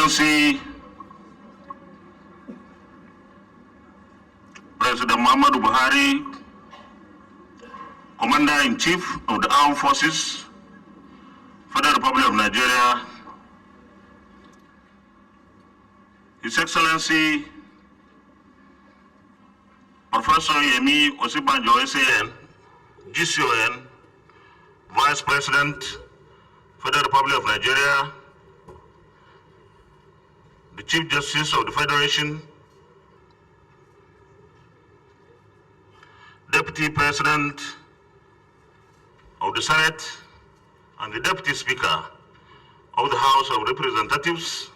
Excellency President Muhammadu Buhari, Commander-in-Chief of the Armed Forces, Federal Republic of Nigeria, His Excellency Professor Yemi Osibanjo SAN, GCON, Vice President, Federal Republic of Nigeria, the Chief Justice of the Federation, Deputy President of the Senate, and the Deputy Speaker of the House of Representatives,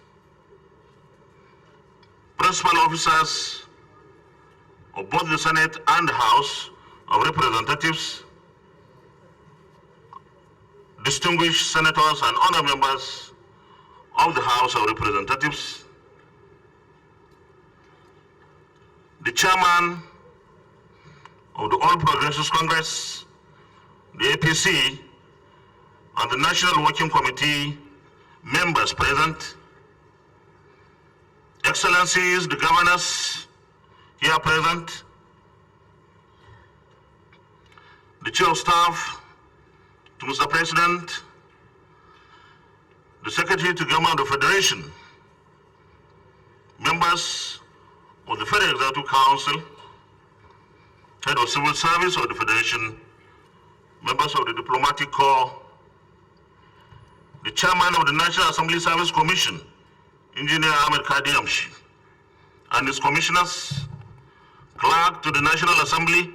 principal officers of both the Senate and the House of Representatives, distinguished senators and honorable members of the House of Representatives, the chairman of the All Progressives Congress, the APC, and the National Working Committee members present, Excellencies, the governors here present, the Chief of Staff to Mr. President, the Secretary to Government of the Federation, members of the Federal Executive Council, Head of Civil Service of the Federation, members of the Diplomatic Corps, the Chairman of the National Assembly Service Commission, Engineer Ahmed Kadi Amshi, and his commissioners, Clerk to the National Assembly,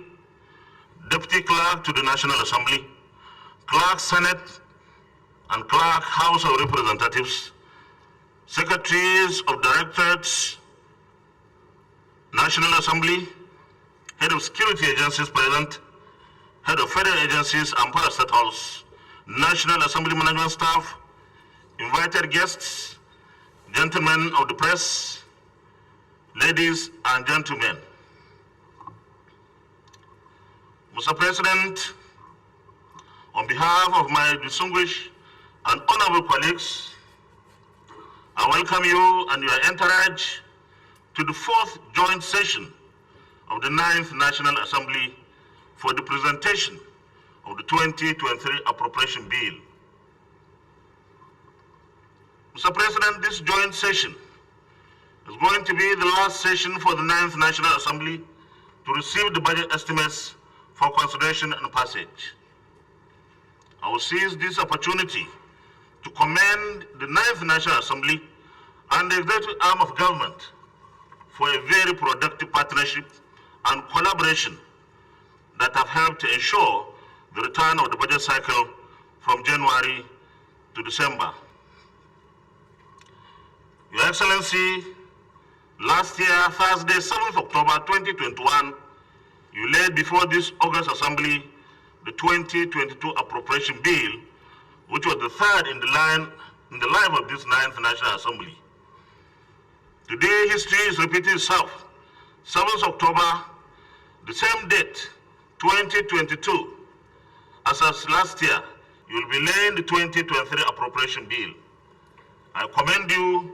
Deputy Clerk to the National Assembly, Clerk Senate, and Clerk House of Representatives, Secretaries of Directorates, National Assembly, Head of Security Agencies present, Head of Federal Agencies and Parastatals, National Assembly Management Staff, invited guests, gentlemen of the press, ladies and gentlemen. Mr. President, on behalf of my distinguished and honorable colleagues, I welcome you and your entourage to the 4th joint session of the 9th National Assembly for the presentation of the 2023 Appropriation Bill. Mr. President, this joint session is going to be the last session for the 9th National Assembly to receive the budget estimates for consideration and passage. I will seize this opportunity to commend the 9th National Assembly and the executive arm of government for a very productive partnership and collaboration that have helped to ensure the return of the budget cycle from January to December. Your Excellency, last year, Thursday, 7th October 2021, you laid before this August Assembly the 2022 Appropriation Bill, which was the third in the life of this 9th National Assembly. Today, history is repeating itself. 7th October, the same date, 2022, as last year, you will be laying the 2023 Appropriation Bill. I commend you,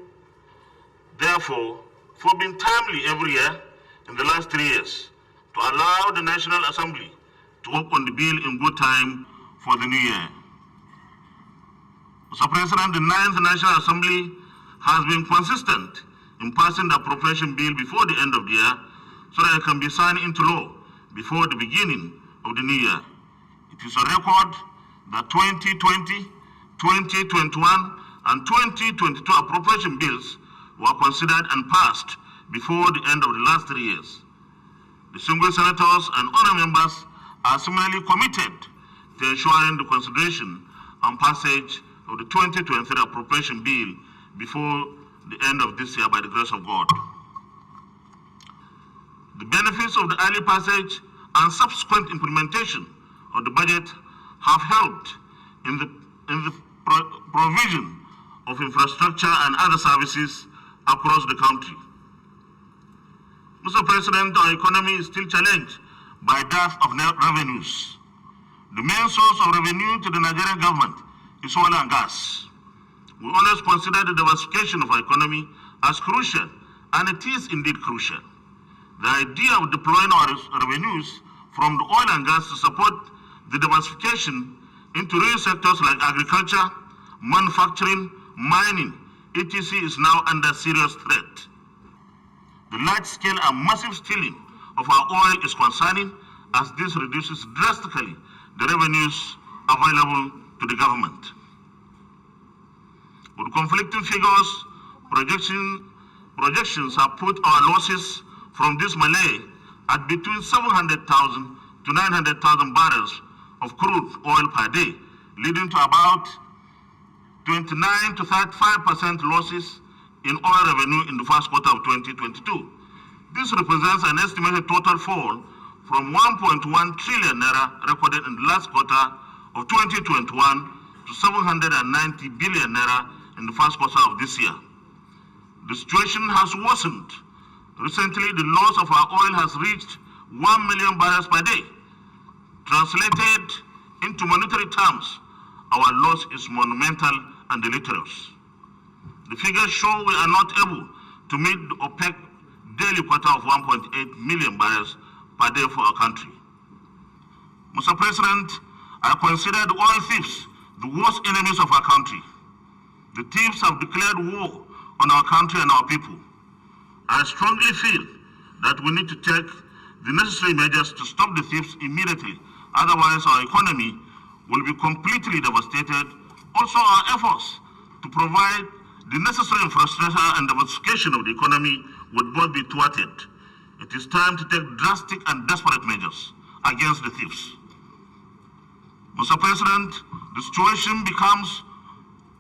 therefore, for being timely every year in the last 3 years to allow the National Assembly to work on the bill in good time for the new year. Mr. President, the 9th National Assembly has been consistent in passing the appropriation bill before the end of the year so that it can be signed into law before the beginning of the new year. It is a record that 2020, 2021, and 2022 appropriation bills were considered and passed before the end of the last 3 years. The single senators and other members are similarly committed to ensuring the consideration and passage of the 2023 appropriation bill before the end of this year by the grace of God. The benefits of the early passage and subsequent implementation of the budget have helped in the provision of infrastructure and other services across the country. Mr. President, our economy is still challenged by dearth of revenues. The main source of revenue to the Nigerian government is oil and gas. We always consider the diversification of our economy as crucial, and it is indeed crucial. The idea of deploying our revenues from the oil and gas to support the diversification into real sectors like agriculture, manufacturing, mining, etc. is now under serious threat. The large-scale and massive stealing of our oil is concerning, as this reduces drastically the revenues available to the government. With conflicting figures, projections have put our losses from this melee at between 700,000 to 900,000 barrels of crude oil per day, leading to about 29 to 35% losses in oil revenue in the first quarter of 2022. This represents an estimated total fall from 1.1 trillion naira recorded in the last quarter of 2021 to 790 billion naira in the first quarter of this year. The situation has worsened. Recently, the loss of our oil has reached 1 million barrels per day. Translated into monetary terms, our loss is monumental and deleterious. The figures show we are not able to meet the OPEC daily quota of 1.8 million barrels per day for our country. Mr. President, I consider the oil thieves the worst enemies of our country. The thieves have declared war on our country and our people. I strongly feel that we need to take the necessary measures to stop the thieves immediately. Otherwise, our economy will be completely devastated. Also, our efforts to provide the necessary infrastructure and diversification of the economy would both be thwarted. It is time to take drastic and desperate measures against the thieves. Mr. President, the situation becomes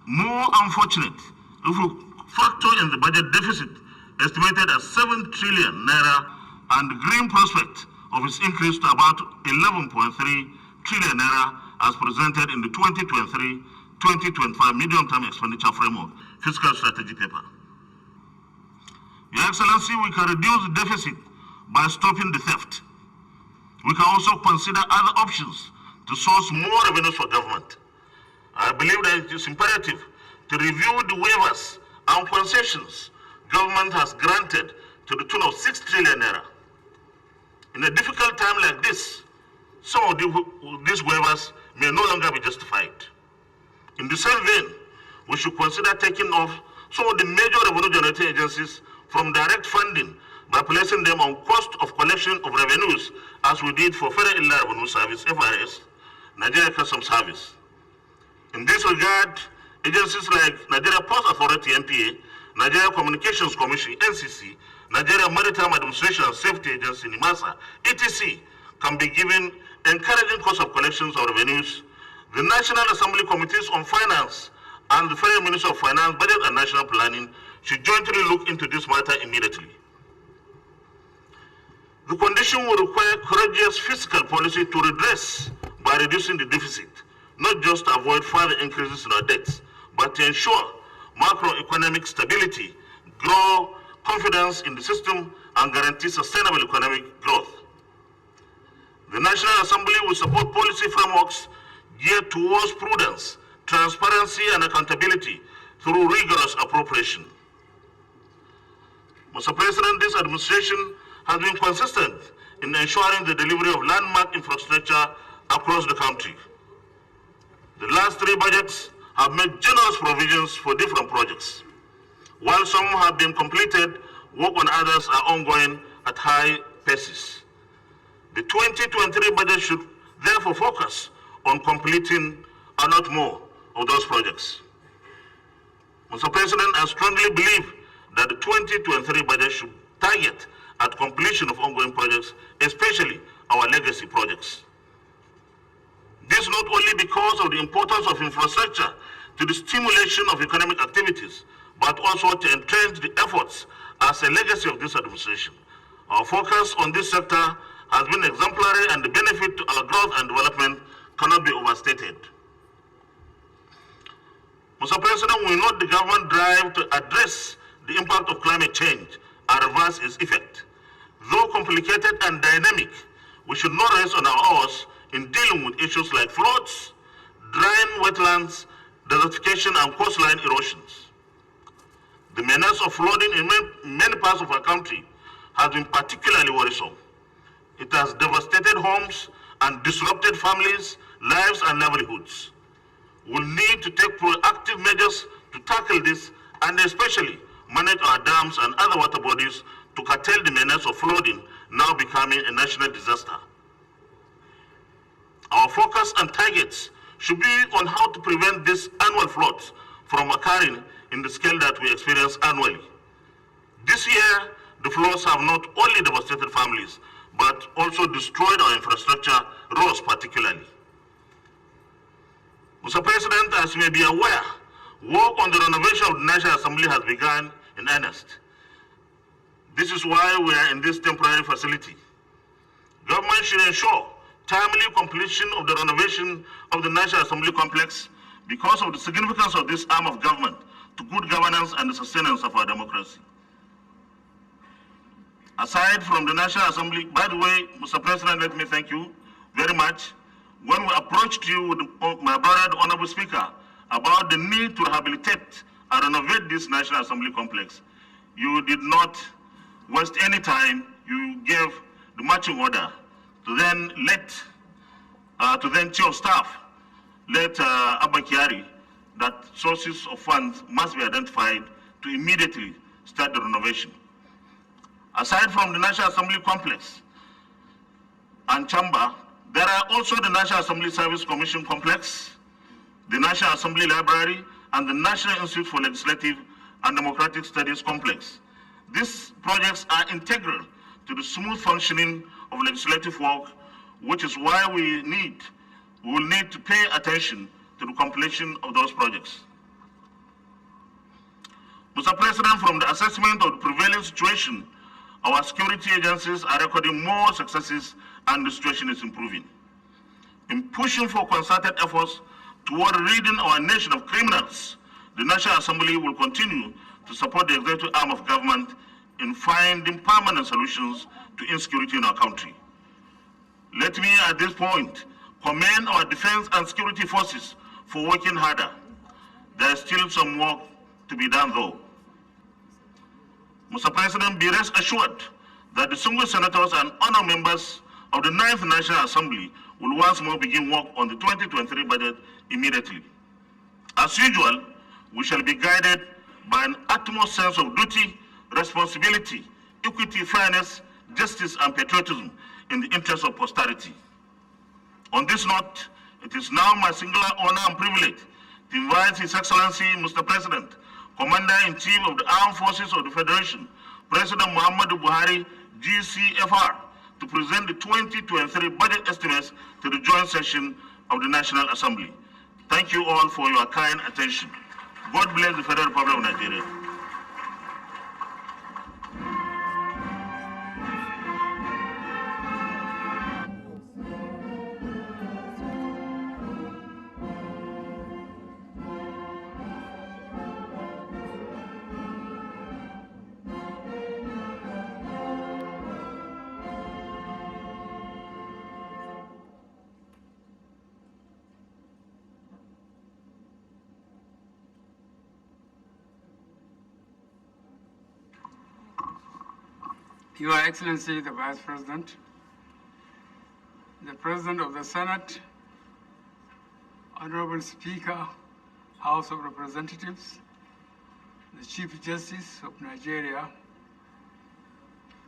more unfortunate if we factor in the budget deficit estimated at 7 trillion naira and the grim prospect of its increase to about 11.3 trillion naira as presented in the 2023-2025 medium-term expenditure framework fiscal strategy paper. Your Excellency, we can reduce the deficit by stopping the theft. We can also consider other options to source more revenues for government. I believe that it is imperative to review the waivers and concessions government has granted to the tune of 6 trillion naira. In a difficult time like this, some of these waivers may no longer be justified. In the same vein, we should consider taking off some of the major revenue generating agencies from direct funding by placing them on cost of collection of revenues, as we did for Federal Inland Revenue Service, FRS, Nigeria Customs Service. In this regard, agencies like Nigeria Post Authority, NPA, Nigeria Communications Commission, NCC, Nigeria Maritime Administration and Safety Agency, NIMASA, etc., can be given encouraging cost of collections of revenues. The National Assembly Committees on Finance and the Federal Ministry of Finance, Budget and National Planning should jointly look into this matter immediately. The condition will require courageous fiscal policy to redress by reducing the deficit, not just to avoid further increases in our debts, but to ensure macroeconomic stability, grow confidence in the system, and guarantee sustainable economic growth. The National Assembly will support policy frameworks geared towards prudence, transparency, and accountability through rigorous appropriation. Mr. President, this administration has been consistent in ensuring the delivery of landmark infrastructure across the country. The last 3 budgets have made generous provisions for different projects. While some have been completed, work on others are ongoing at high paces. The 2023 budget should therefore focus on completing a lot more of those projects. Mr. President, I strongly believe that the 2023 budget should target at completion of ongoing projects, especially our legacy projects. This not only because of the importance of infrastructure to the stimulation of economic activities, but also to entrench the efforts as a legacy of this administration. Our focus on this sector has been exemplary, and the benefit to our growth and development cannot be overstated. Mr. President, we note the government drive to address the impact of climate change and reverse its effect. Though complicated and dynamic, we should not rest on our oars in dealing with issues like floods, drying wetlands, desertification, and coastline erosions. The menace of flooding in many parts of our country has been particularly worrisome. It has devastated homes and disrupted families, lives, and livelihoods. We'll need to take proactive measures to tackle this and especially manage our dams and other water bodies to curtail the menace of flooding now becoming a national disaster. Our focus and targets should be on how to prevent these annual floods from occurring in the scale that we experience annually. This year, the floods have not only devastated families, but also destroyed our infrastructure, roads particularly. Mr. President, as you may be aware, work on the renovation of the National Assembly has begun in earnest. This is why we are in this temporary facility. Government should ensure timely completion of the renovation of the National Assembly complex because of the significance of this arm of government to good governance and the sustenance of our democracy. Aside from the National Assembly, by the way, Mr. President, let me thank you very much. When we approached you with my brother, the Honorable Speaker, about the need to rehabilitate and renovate this National Assembly complex, you did not waste any time. You gave the marching order to then Chief of Staff, Abba Kyari, that sources of funds must be identified to immediately start the renovation. Aside from the National Assembly complex and chamber, there are also the National Assembly Service Commission complex, the National Assembly Library, and the National Institute for Legislative and Democratic Studies complex. These projects are integral to the smooth functioning of legislative work, which is why we will need to pay attention to the completion of those projects. Mr. President, from the assessment of the prevailing situation, our security agencies are recording more successes and the situation is improving. In pushing for concerted efforts toward ridding our nation of criminals, the National Assembly will continue to support the executive arm of government in finding permanent solutions to insecurity in our country. Let me at this point commend our defense and security forces for working harder. There is still some work to be done though. Mr. President, be rest assured that the single senators and honor members of the 9th National Assembly will once more begin work on the 2023 budget immediately. As usual, we shall be guided by an utmost sense of duty, responsibility, equity, fairness, justice, and patriotism in the interest of posterity. On this note, it is now my singular honor and privilege to invite His Excellency, Mr. President, Commander-in-Chief of the Armed Forces of the Federation, President Muhammadu Buhari, GCFR, to present the 2023 budget estimates to the joint session of the National Assembly. Thank you all for your kind attention. God bless the Federal Republic of Nigeria. Your Excellency, the Vice President, the President of the Senate, Honorable Speaker, House of Representatives, the Chief Justice of Nigeria,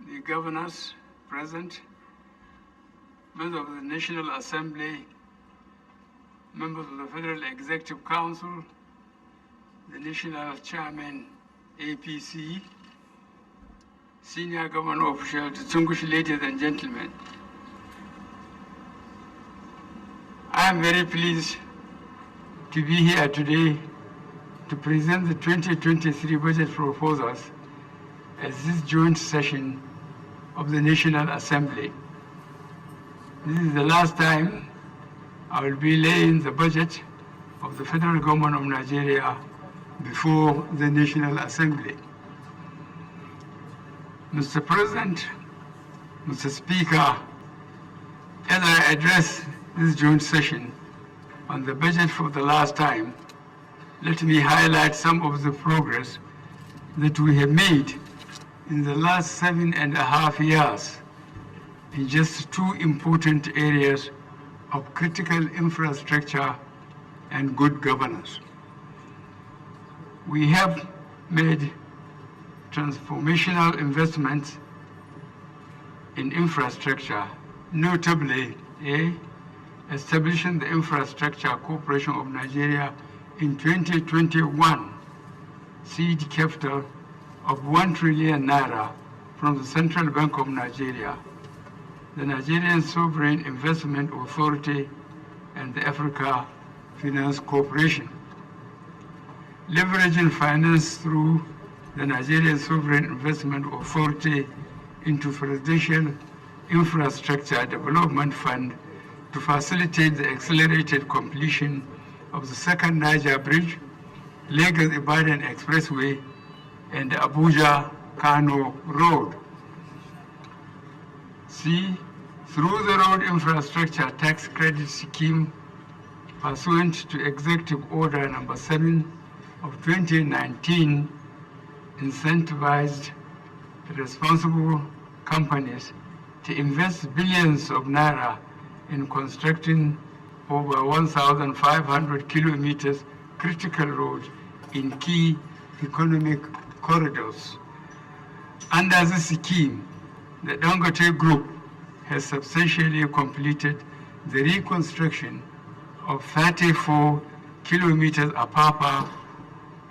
the governors present, members of the National Assembly, members of the Federal Executive Council, the National Chairman, APC, senior government officials, distinguished ladies and gentlemen. I am very pleased to be here today to present the 2023 budget proposals at this joint session of the National Assembly. This is the last time I will be laying the budget of the federal government of Nigeria before the National Assembly. Mr. President, Mr. Speaker, as I address this joint session on the budget for the last time, let me highlight some of the progress that we have made in the last 7.5 years in just two important areas of critical infrastructure and good governance. We have made transformational investments in infrastructure, notably establishing the Infrastructure Corporation of Nigeria in 2021, seed capital of 1 trillion naira from the Central Bank of Nigeria, the Nigerian Sovereign Investment Authority, and the Africa Finance Corporation. Leveraging finance through the Nigerian Sovereign Investment Authority into Presidential Infrastructure Development Fund to facilitate the accelerated completion of the second Niger Bridge, Lagos-Ibadan Expressway, and the Abuja-Kano Road. C, through the Road Infrastructure Tax Credit Scheme pursuant to Executive Order Number 7 of 2019, incentivized responsible companies to invest billions of naira in constructing over 1,500 kilometers critical roads in key economic corridors. Under this scheme, the Dangote Group has substantially completed the reconstruction of 34 kilometers Apapa,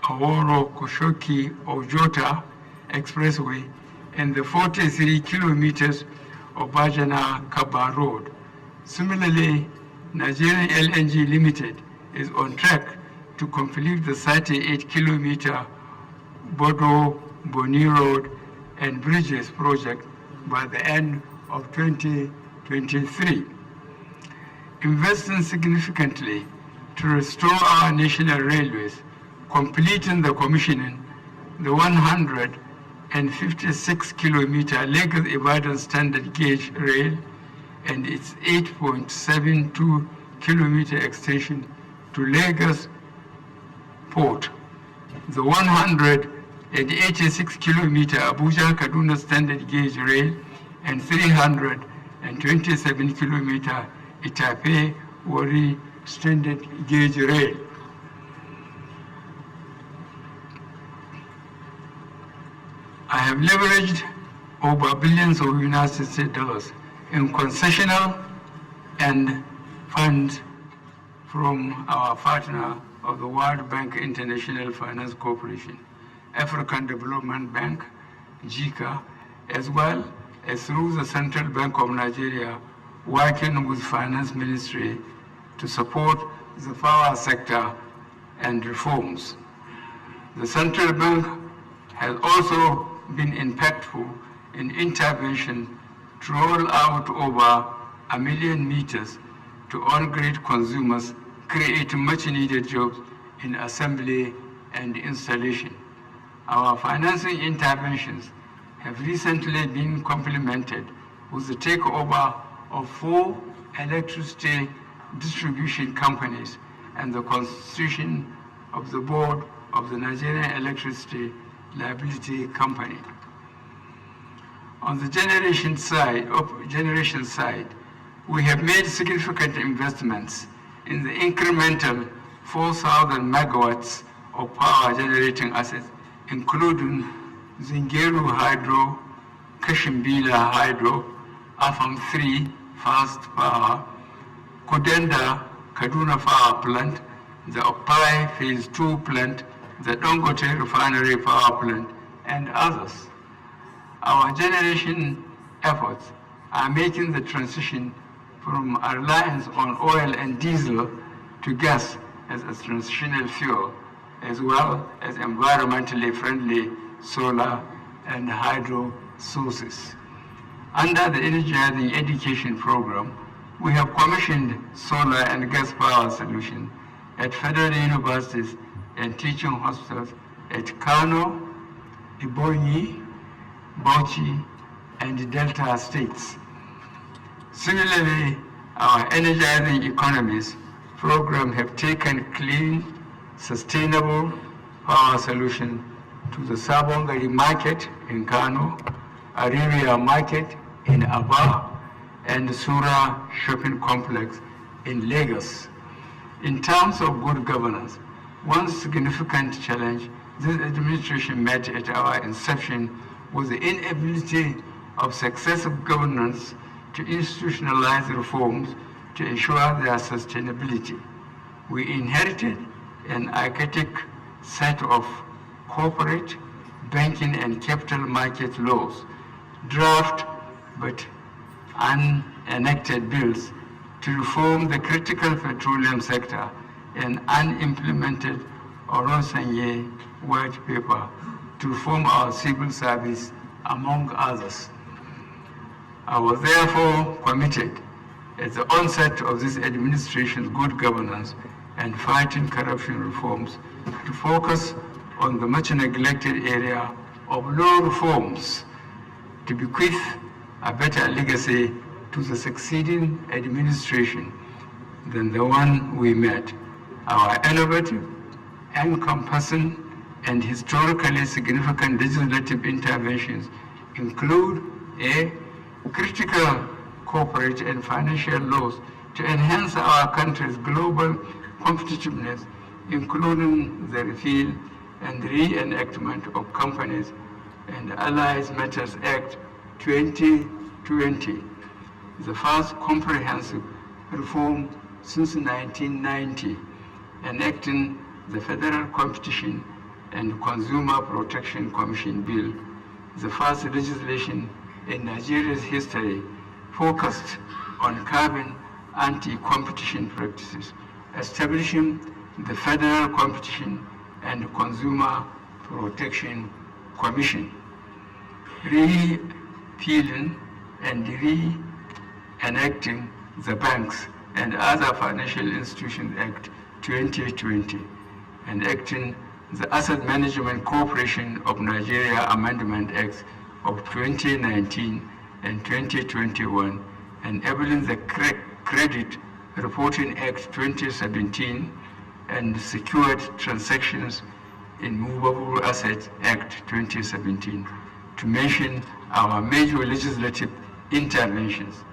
Aworo, Koshoki, Ojota Expressway and the 43 kilometers of Bajana Kaba Road. Similarly, Nigerian LNG Limited is on track to complete the 38-kilometer Bodo Boni Road and Bridges project by the end of 2023. Investing significantly to restore our national railways, completing the commissioning the 156-kilometer Lagos-Ibadan standard gauge rail and its 8.72-kilometer extension to Lagos Port, the 186-kilometer Abuja-Kaduna standard gauge rail and 327-kilometer Itape-Warri standard gauge rail. I have leveraged over billions of United States dollars in concessional and funds from our partner of the World Bank International Finance Corporation, African Development Bank, JICA, as well as through the Central Bank of Nigeria, working with Finance Ministry to support the power sector and reforms. The Central Bank has also been impactful in intervention to roll out over 1 million meters to on-grid consumers, creating much-needed jobs in assembly and installation. Our financing interventions have recently been complemented with the takeover of 4 electricity distribution companies and the constitution of the board of the Nigerian Electricity Liability Company. On the generation side, we have made significant investments in the incremental 4,000 megawatts of power generating assets, including Zingeru Hydro, Kashimbila Hydro, Afam 3 Fast Power, Kudenda Kaduna Power Plant, the Opai Phase 2 Plant, the Dangote Refinery Power Plant, and others. Our generation efforts are making the transition from a reliance on oil and diesel to gas as a transitional fuel, as well as environmentally friendly solar and hydro sources. Under the Energizing Education Program, we have commissioned solar and gas power solutions at federal universities and teaching hospitals at Kano, Ebonyi, Bauchi, and Delta states. Similarly, our Energizing Economies program have taken clean, sustainable power solution to the Sabongari market in Kano, Ariria market in Aba, and the Sura shopping complex in Lagos. In terms of good governance, one significant challenge this administration met at our inception was the inability of successive governments to institutionalize reforms to ensure their sustainability. We inherited an archaic set of corporate, banking, and capital market laws, draft but unenacted bills to reform the critical petroleum sector, and unimplemented Oronsanye white paper to reform our civil service, among others. I was therefore committed at the onset of this administration's good governance and fighting corruption reforms to focus on the much neglected area of law reforms to bequeath a better legacy to the succeeding administration than the one we met. Our innovative, encompassing, and historically significant legislative interventions include a critical corporate and financial laws to enhance our country's global competitiveness, including the repeal and reenactment of Companies and Allies Matters Act 2020, the first comprehensive reform since 1990, enacting the Federal Competition and Consumer Protection Commission Bill, the first legislation in Nigeria's history focused on curbing anti-competition practices, establishing the Federal Competition and Consumer Protection Commission, repealing and re-enacting the Banks and Other Financial Institutions Act 2020, enacting the Asset Management Corporation of Nigeria Amendment Acts of 2019 and 2021, enabling the Credit Reporting Act 2017 and Secured Transactions in Movable Assets Act 2017, to mention our major legislative interventions.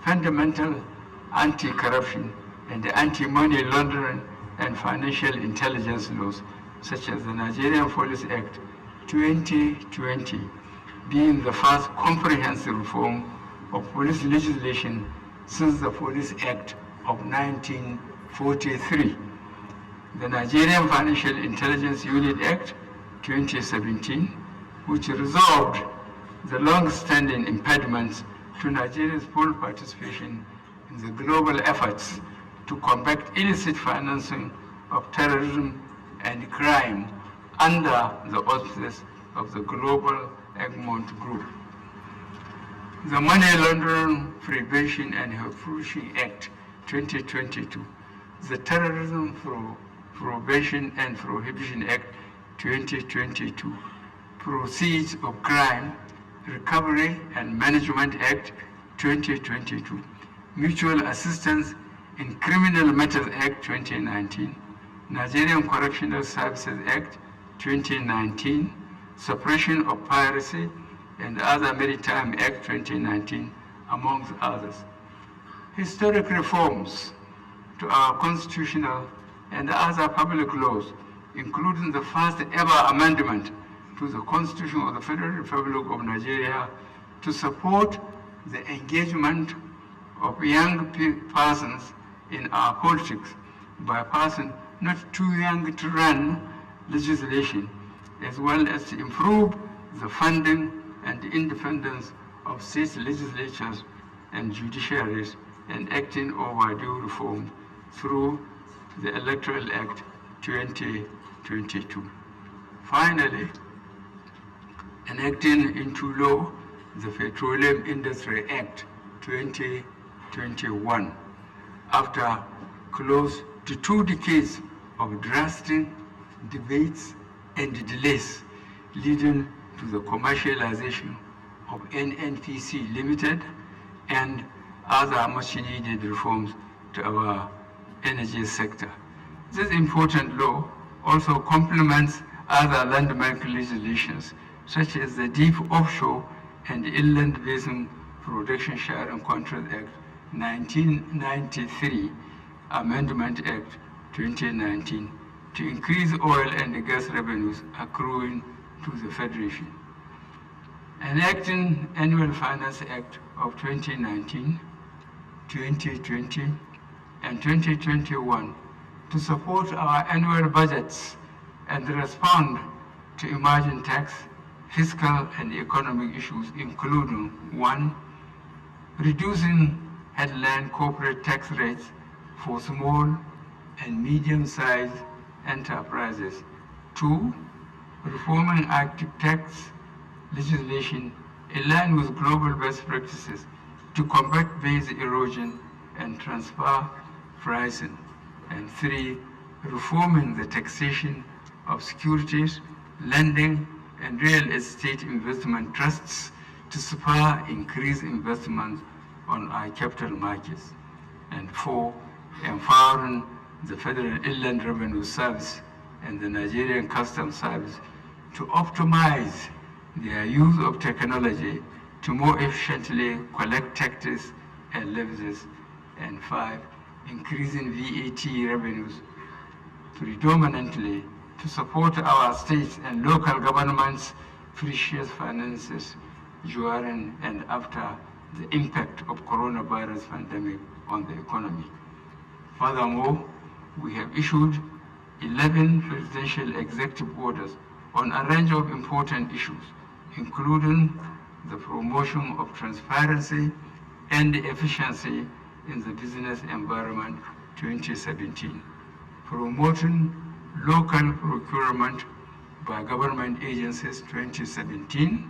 Fundamental anti-corruption and anti-money laundering and financial intelligence laws, such as the Nigerian Police Act 2020, being the first comprehensive reform of police legislation since the Police Act of 1943. The Nigerian Financial Intelligence Unit Act 2017, which resolved the long-standing impediments to Nigeria's full participation in the global efforts to combat illicit financing of terrorism and crime under the auspices of the Global Egmont Group. The Money Laundering Prevention and Repression Act 2022, the Terrorism Prevention and Prohibition Act 2022, Proceeds of Crime Recovery and Management Act 2022, Mutual Assistance in Criminal Matters Act 2019, Nigerian Correctional Services Act 2019, Suppression of Piracy and Other Maritime Act 2019, amongst others. Historic reforms to our constitutional and other public laws, including the first ever amendment to the Constitution of the Federal Republic of Nigeria to support the engagement of young persons in our politics by passing not too young to run legislation, as well as to improve the funding and independence of state legislatures and judiciaries, and acting overdue reform through the Electoral Act 2022. Finally, enacting into law the Petroleum Industry Act 2021, after close to 2 decades of drastic debates and delays, leading to the commercialization of NNPC Limited and other much needed reforms to our energy sector. This important law also complements other landmark legislations, such as the Deep Offshore and Inland Basin Production Sharing Contract Act 1993, Amendment Act 2019, to increase oil and gas revenues accruing to the Federation. Enacting Annual Finance Act of 2019, 2020, and 2021 to support our annual budgets and respond to emerging tax, fiscal, and economic issues, including 1. Reducing headline corporate tax rates for small and medium-sized enterprises. 2. Reforming active tax legislation in line with global best practices to combat base erosion and transfer pricing. And 3. Reforming the taxation of securities, lending, and real estate investment trusts to spur increased investment on our capital markets. And 4. Empowering the Federal Inland Revenue Service and the Nigerian Customs Service to optimize their use of technology to more efficiently collect taxes and levies. And 5. Increasing VAT revenues predominantly to support our states and local governments' precious finances during and after the impact of coronavirus pandemic on the economy. Furthermore, we have issued 11 presidential executive orders on a range of important issues, including the promotion of transparency and efficiency in the business environment 2017, promoting local procurement by government agencies 2017,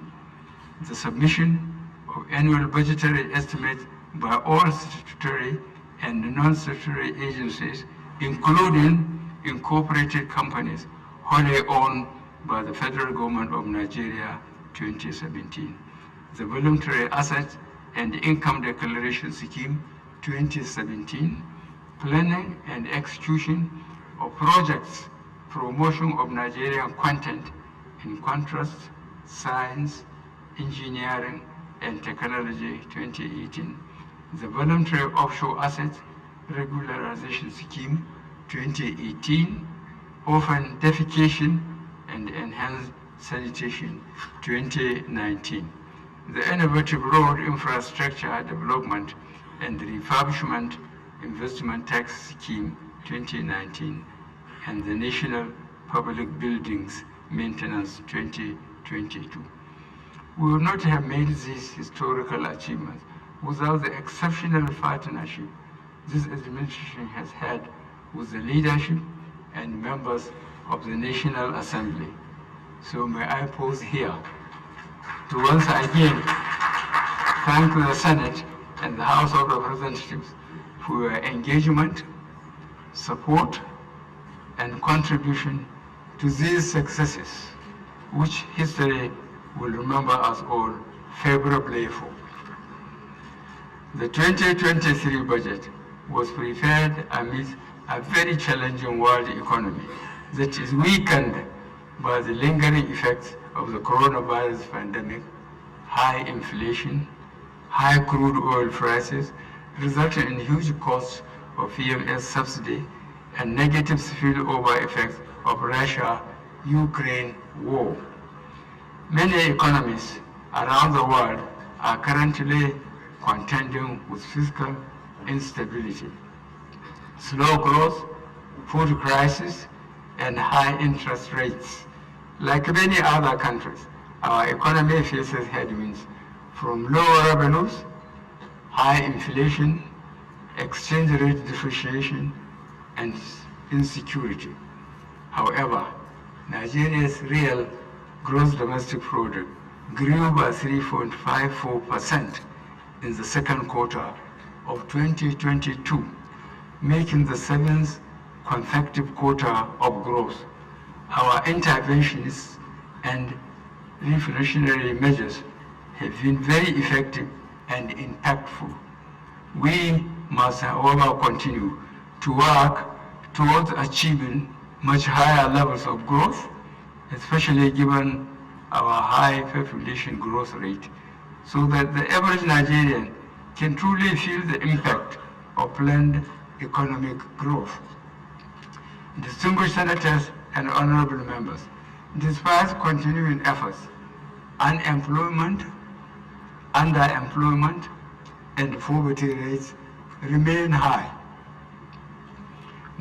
the submission of annual budgetary estimates by all statutory and non-statutory agencies, including incorporated companies wholly owned by the Federal Government of Nigeria 2017, the Voluntary Asset and Income Declaration Scheme 2017, planning and execution of projects, promotion of Nigerian content in contrast, science, engineering, and technology 2018, the Voluntary Offshore Asset Regularization Scheme 2018, Orphan Defecation and Enhanced Sanitation 2019, the Innovative Road Infrastructure Development and Refurbishment Investment Tax Scheme 2019, and the National Public Buildings Maintenance 2022. We would not have made these historical achievements without the exceptional partnership this administration has had with the leadership and members of the National Assembly. So may I pause here to once again thank the Senate and the House of Representatives for your engagement, support, and contribution to these successes, which history will remember us all favorably for. The 2023 budget was prepared amid a very challenging world economy that is weakened by the lingering effects of the coronavirus pandemic, high inflation, high crude oil prices, resulting in huge costs of PMS subsidy and negative spillover effects of Russia-Ukraine war. Many economies around the world are currently contending with fiscal instability, slow growth, food crisis, and high interest rates. Like many other countries, our economy faces headwinds from lower revenues, high inflation, exchange rate depreciation, and insecurity. However, Nigeria's real gross domestic product grew by 3.54% in the second quarter of 2022, making the seventh consecutive quarter of growth. Our interventions and reflationary measures have been very effective and impactful. We must, however, continue to work towards achieving much higher levels of growth, especially given our high population growth rate, so that the average Nigerian can truly feel the impact of planned economic growth. Distinguished senators and honorable members, despite continuing efforts, unemployment, underemployment, and poverty rates remain high.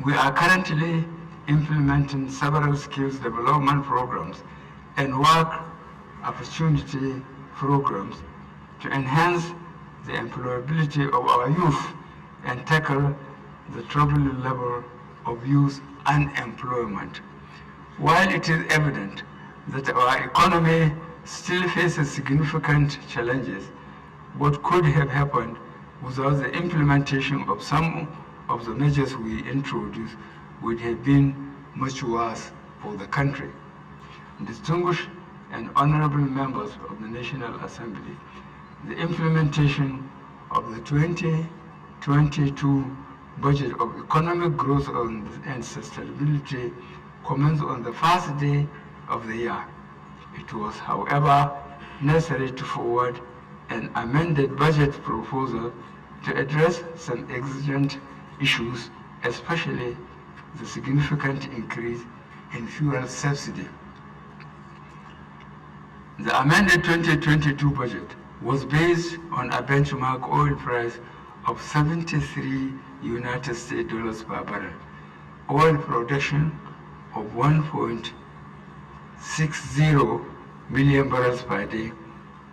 We are currently implementing several skills development programs and work opportunity programs to enhance the employability of our youth and tackle the troubling level of youth unemployment. While it is evident that our economy still faces significant challenges, what could have happened without the implementation of some of the measures we introduced would have been much worse for the country. Distinguished and honorable members of the National Assembly, the implementation of the 2022 budget of economic growth and sustainability commenced on the first day of the year. It was, however, necessary to forward an amended budget proposal to address some exigent issues, especially the significant increase in fuel subsidy. The amended 2022 budget was based on a benchmark oil price of 73 United States dollars per barrel, oil production of 1.60 million barrels per day,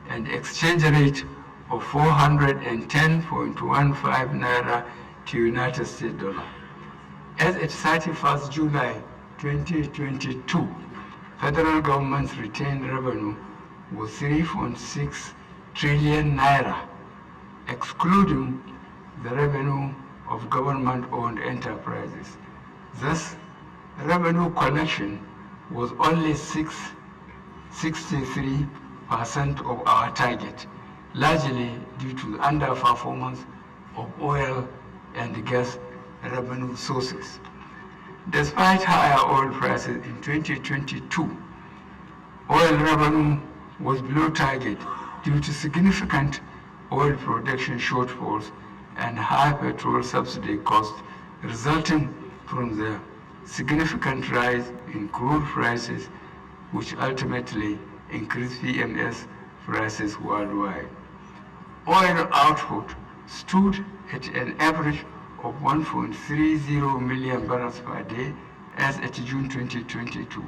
and exchange rate of 410.15 naira to United States dollar. As at 31st July 2022, federal government's retained revenue was 3.6 trillion naira, excluding the revenue of government-owned enterprises. Thus, revenue collection was only 63% of our target, largely due to the underperformance of oil and gas revenue sources. Despite higher oil prices in 2022, oil revenue was below target due to significant oil production shortfalls and high petrol subsidy costs resulting from the significant rise in crude prices, which ultimately increased PMS prices worldwide. Oil output stood at an average of 1.30 million barrels per day as at June 2022,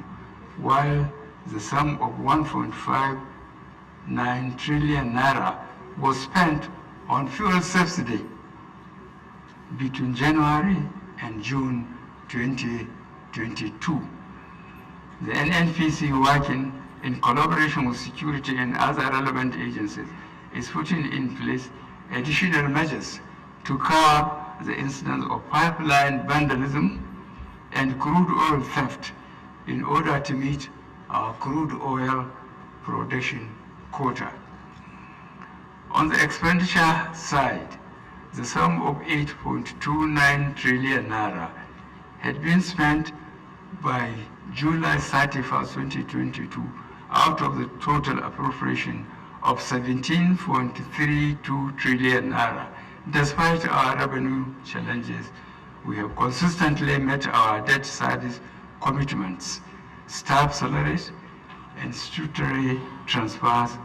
while the sum of 1.59 trillion naira was spent on fuel subsidy between January and June 2022. The NNPC, working in collaboration with security and other relevant agencies, is putting in place additional measures to curb the incidence of pipeline vandalism and crude oil theft in order to meet our crude oil production quota. On the expenditure side, the sum of 8.29 trillion naira had been spent by July 31st, 2022, out of the total appropriation of 17.32 trillion naira. Despite our revenue challenges, we have consistently met our debt service commitments. Staff salaries and statutory transfers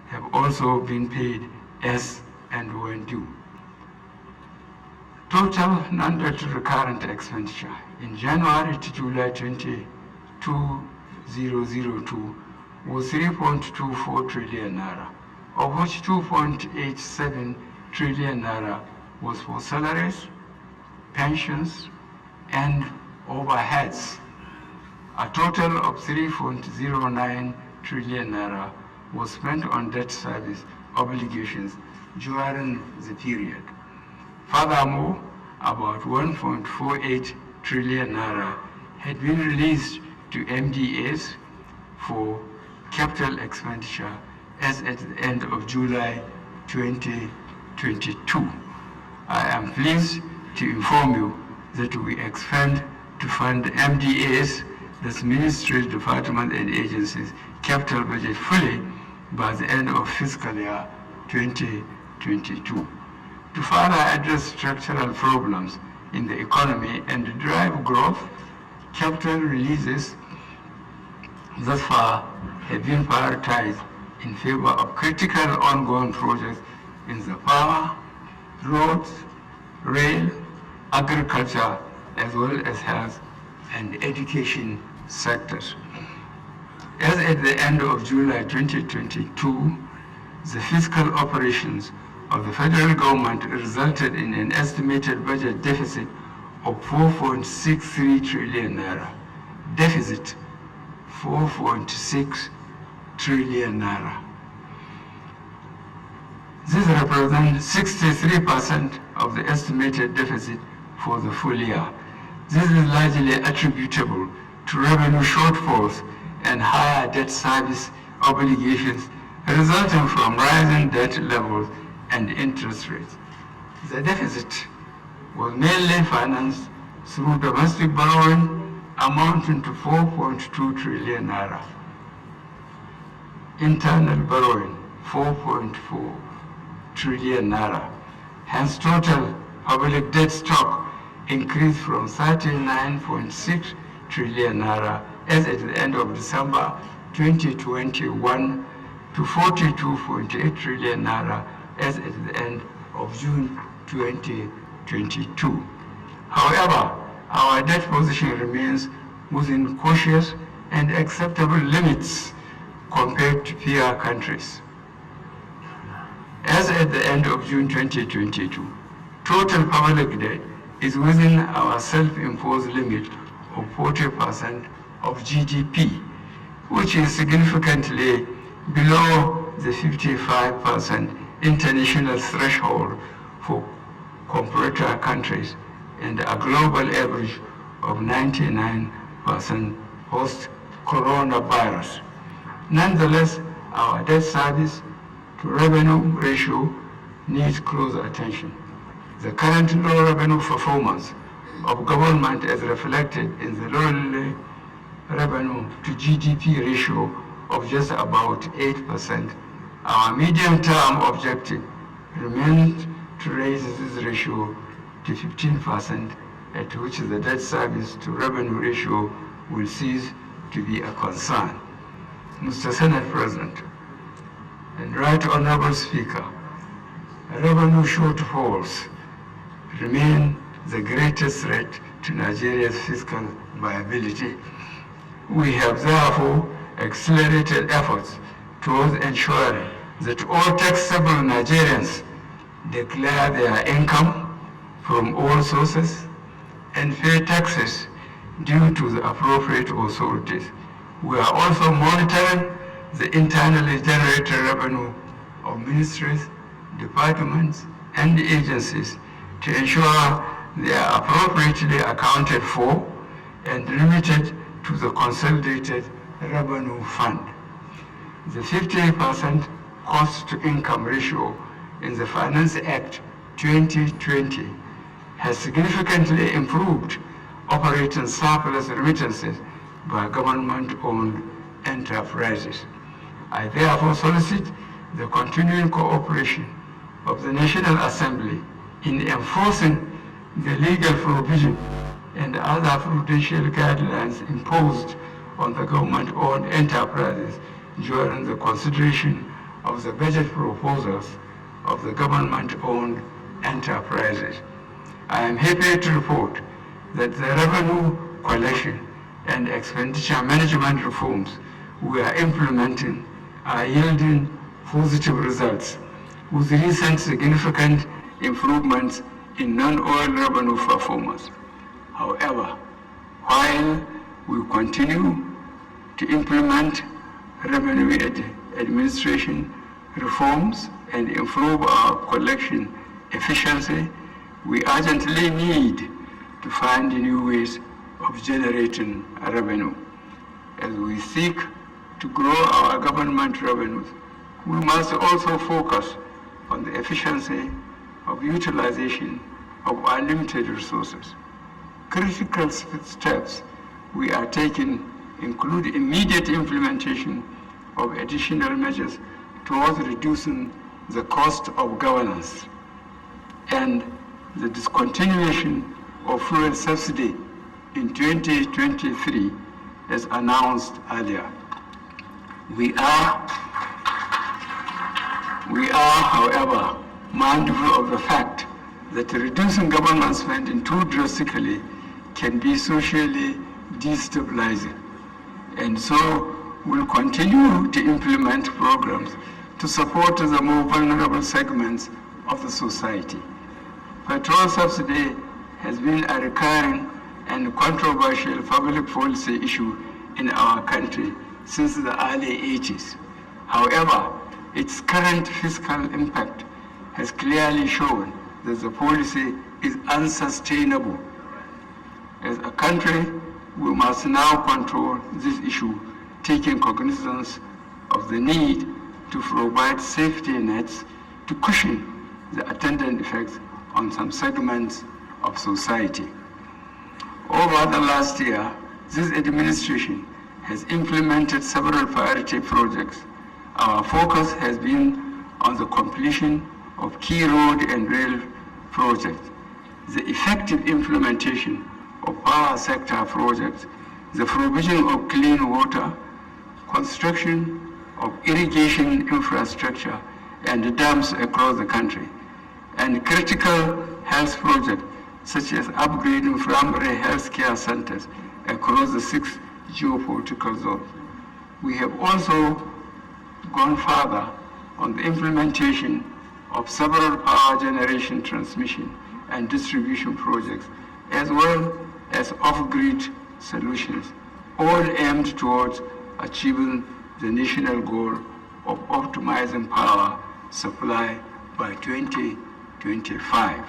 have also been paid as and when due. Total non-debt recurrent expenditure in January to July 2002 was 3.24 trillion naira, of which 2.87 trillion naira was for salaries, pensions, and overheads. A total of 3.09 trillion naira was spent on debt service obligations during the period. Furthermore, about 1.48 trillion naira had been released to MDAs for capital expenditure as at the end of July 2022. I am pleased to inform you that we expend to fund MDAs, that's ministries, departments, and agencies, capital budget fully by the end of fiscal year 2022. To further address structural problems in the economy and drive growth, capital releases thus far have been prioritized in favor of critical ongoing projects in the power, roads, rail, agriculture, as well as health and education sectors. As at the end of July 2022, the fiscal operations of the federal government resulted in an estimated budget deficit of 4.63 trillion naira. Deficit 4.6 trillion naira. This represents 63% of the estimated deficit for the full year. This is largely attributable to revenue shortfalls and higher debt service obligations resulting from rising debt levels and interest rates. The deficit was mainly financed through domestic borrowing amounting to 4.2 trillion naira. Internal borrowing, 4.4 trillion naira. Hence, total public debt stock increased from 39.6 trillion naira as at the end of December 2021 to 42.8 trillion naira as at the end of June 2022. However, our debt position remains within cautious and acceptable limits compared to peer countries. As at the end of June 2022, total public debt is within our self-imposed limit of 40% of GDP, which is significantly below the 55% international threshold for comparator countries and a global average of 99% post-coronavirus. Nonetheless, our debt service to revenue ratio needs close attention. The current low revenue performance of government as reflected in the low revenue to GDP ratio of just about 8%. Our medium-term objective remains to raise this ratio to 15%, at which the debt service to revenue ratio will cease to be a concern. Mr. Senate President and Right Honorable Speaker, revenue shortfalls remain the greatest threat to Nigeria's fiscal viability. We have therefore accelerated efforts towards ensuring that all taxable Nigerians declare their income from all sources and pay taxes due to the appropriate authorities. We are also monitoring the internally generated revenue of ministries, departments, and agencies to ensure they are appropriately accounted for and remitted to the consolidated revenue fund. The 50% cost-to-income ratio in the Finance Act 2020 has significantly improved operating surplus remittances by government-owned enterprises. I therefore solicit the continuing cooperation of the National Assembly in enforcing the legal provision and other prudential guidelines imposed on the government-owned enterprises during the consideration of the budget proposals of the government-owned enterprises. I am happy to report that the revenue collection and expenditure management reforms we are implementing are yielding positive results, with recent significant improvements in non-oil revenue performance. However, while we continue to implement revenue administration reforms and improve our collection efficiency, we urgently need to find new ways of generating revenue. As we seek to grow our government revenues, we must also focus on the efficiency of utilization of our limited resources. Critical steps we are taking include immediate implementation of additional measures towards reducing the cost of governance and the discontinuation of fuel subsidy in 2023 as announced earlier. We are, however, mindful of the fact that reducing government spending too drastically can be socially destabilizing, and so we'll continue to implement programs to support the more vulnerable segments of the society. Petrol subsidy has been a recurring and controversial public policy issue in our country since the early 80s. However, its current fiscal impact has clearly shown that the policy is unsustainable. As a country, we must now control this issue, taking cognizance of the need to provide safety nets to cushion the attendant effects on some segments of society. Over the last year, this administration has implemented several priority projects. Our focus has been on the completion of key road and rail projects, the effective implementation of power sector projects, the provision of clean water, construction of irrigation infrastructure and dams across the country, and critical health projects such as upgrading primary health care centers across the 6 geopolitical zones. We have also gone further on the implementation of several power generation, transmission, and distribution projects, as well as off-grid solutions, all aimed towards achieving the national goal of optimizing power supply by 2025.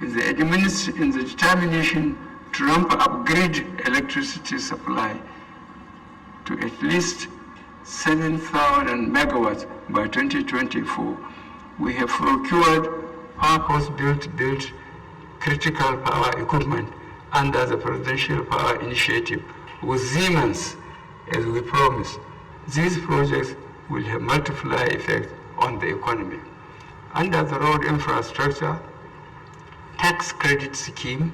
In the determination to ramp up grid electricity supply to at least 7,000 megawatts by 2024, we have procured purpose-built critical power equipment under the Presidential Power Initiative with Siemens, as we promised. These projects will have multiplier effect on the economy. Under the road infrastructure tax credit scheme,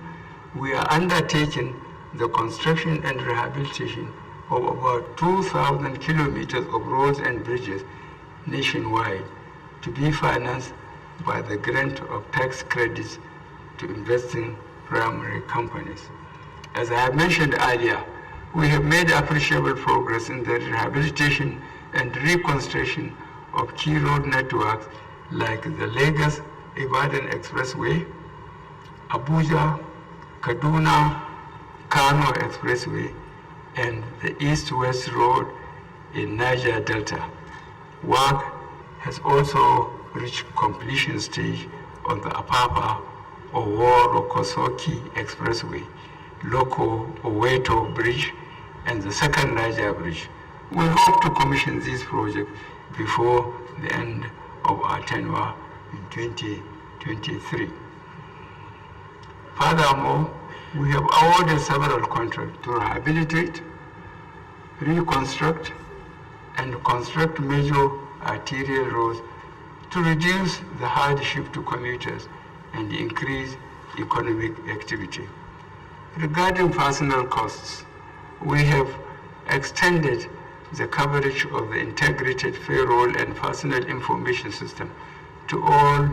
we are undertaking the construction and rehabilitation of about 2,000 kilometers of roads and bridges nationwide to be financed by the grant of tax credits to investing primary companies. As I have mentioned earlier, we have made appreciable progress in the rehabilitation and reconstruction of key road networks like the Lagos-Ibadan Expressway, Abuja-Kaduna-Kano Expressway, and the East-West Road in Niger Delta. Work has also reached completion stage on the Apapa Oworo-Kosoki Expressway, Loko-Oweto Bridge, and the second Niger Bridge. We hope to commission these projects before the end of our tenure in 2023. Furthermore, we have awarded several contracts to rehabilitate, reconstruct, and construct major arterial roads to reduce the hardship to commuters and increase economic activity. Regarding personnel costs, we have extended the coverage of the integrated payroll and personnel information system to all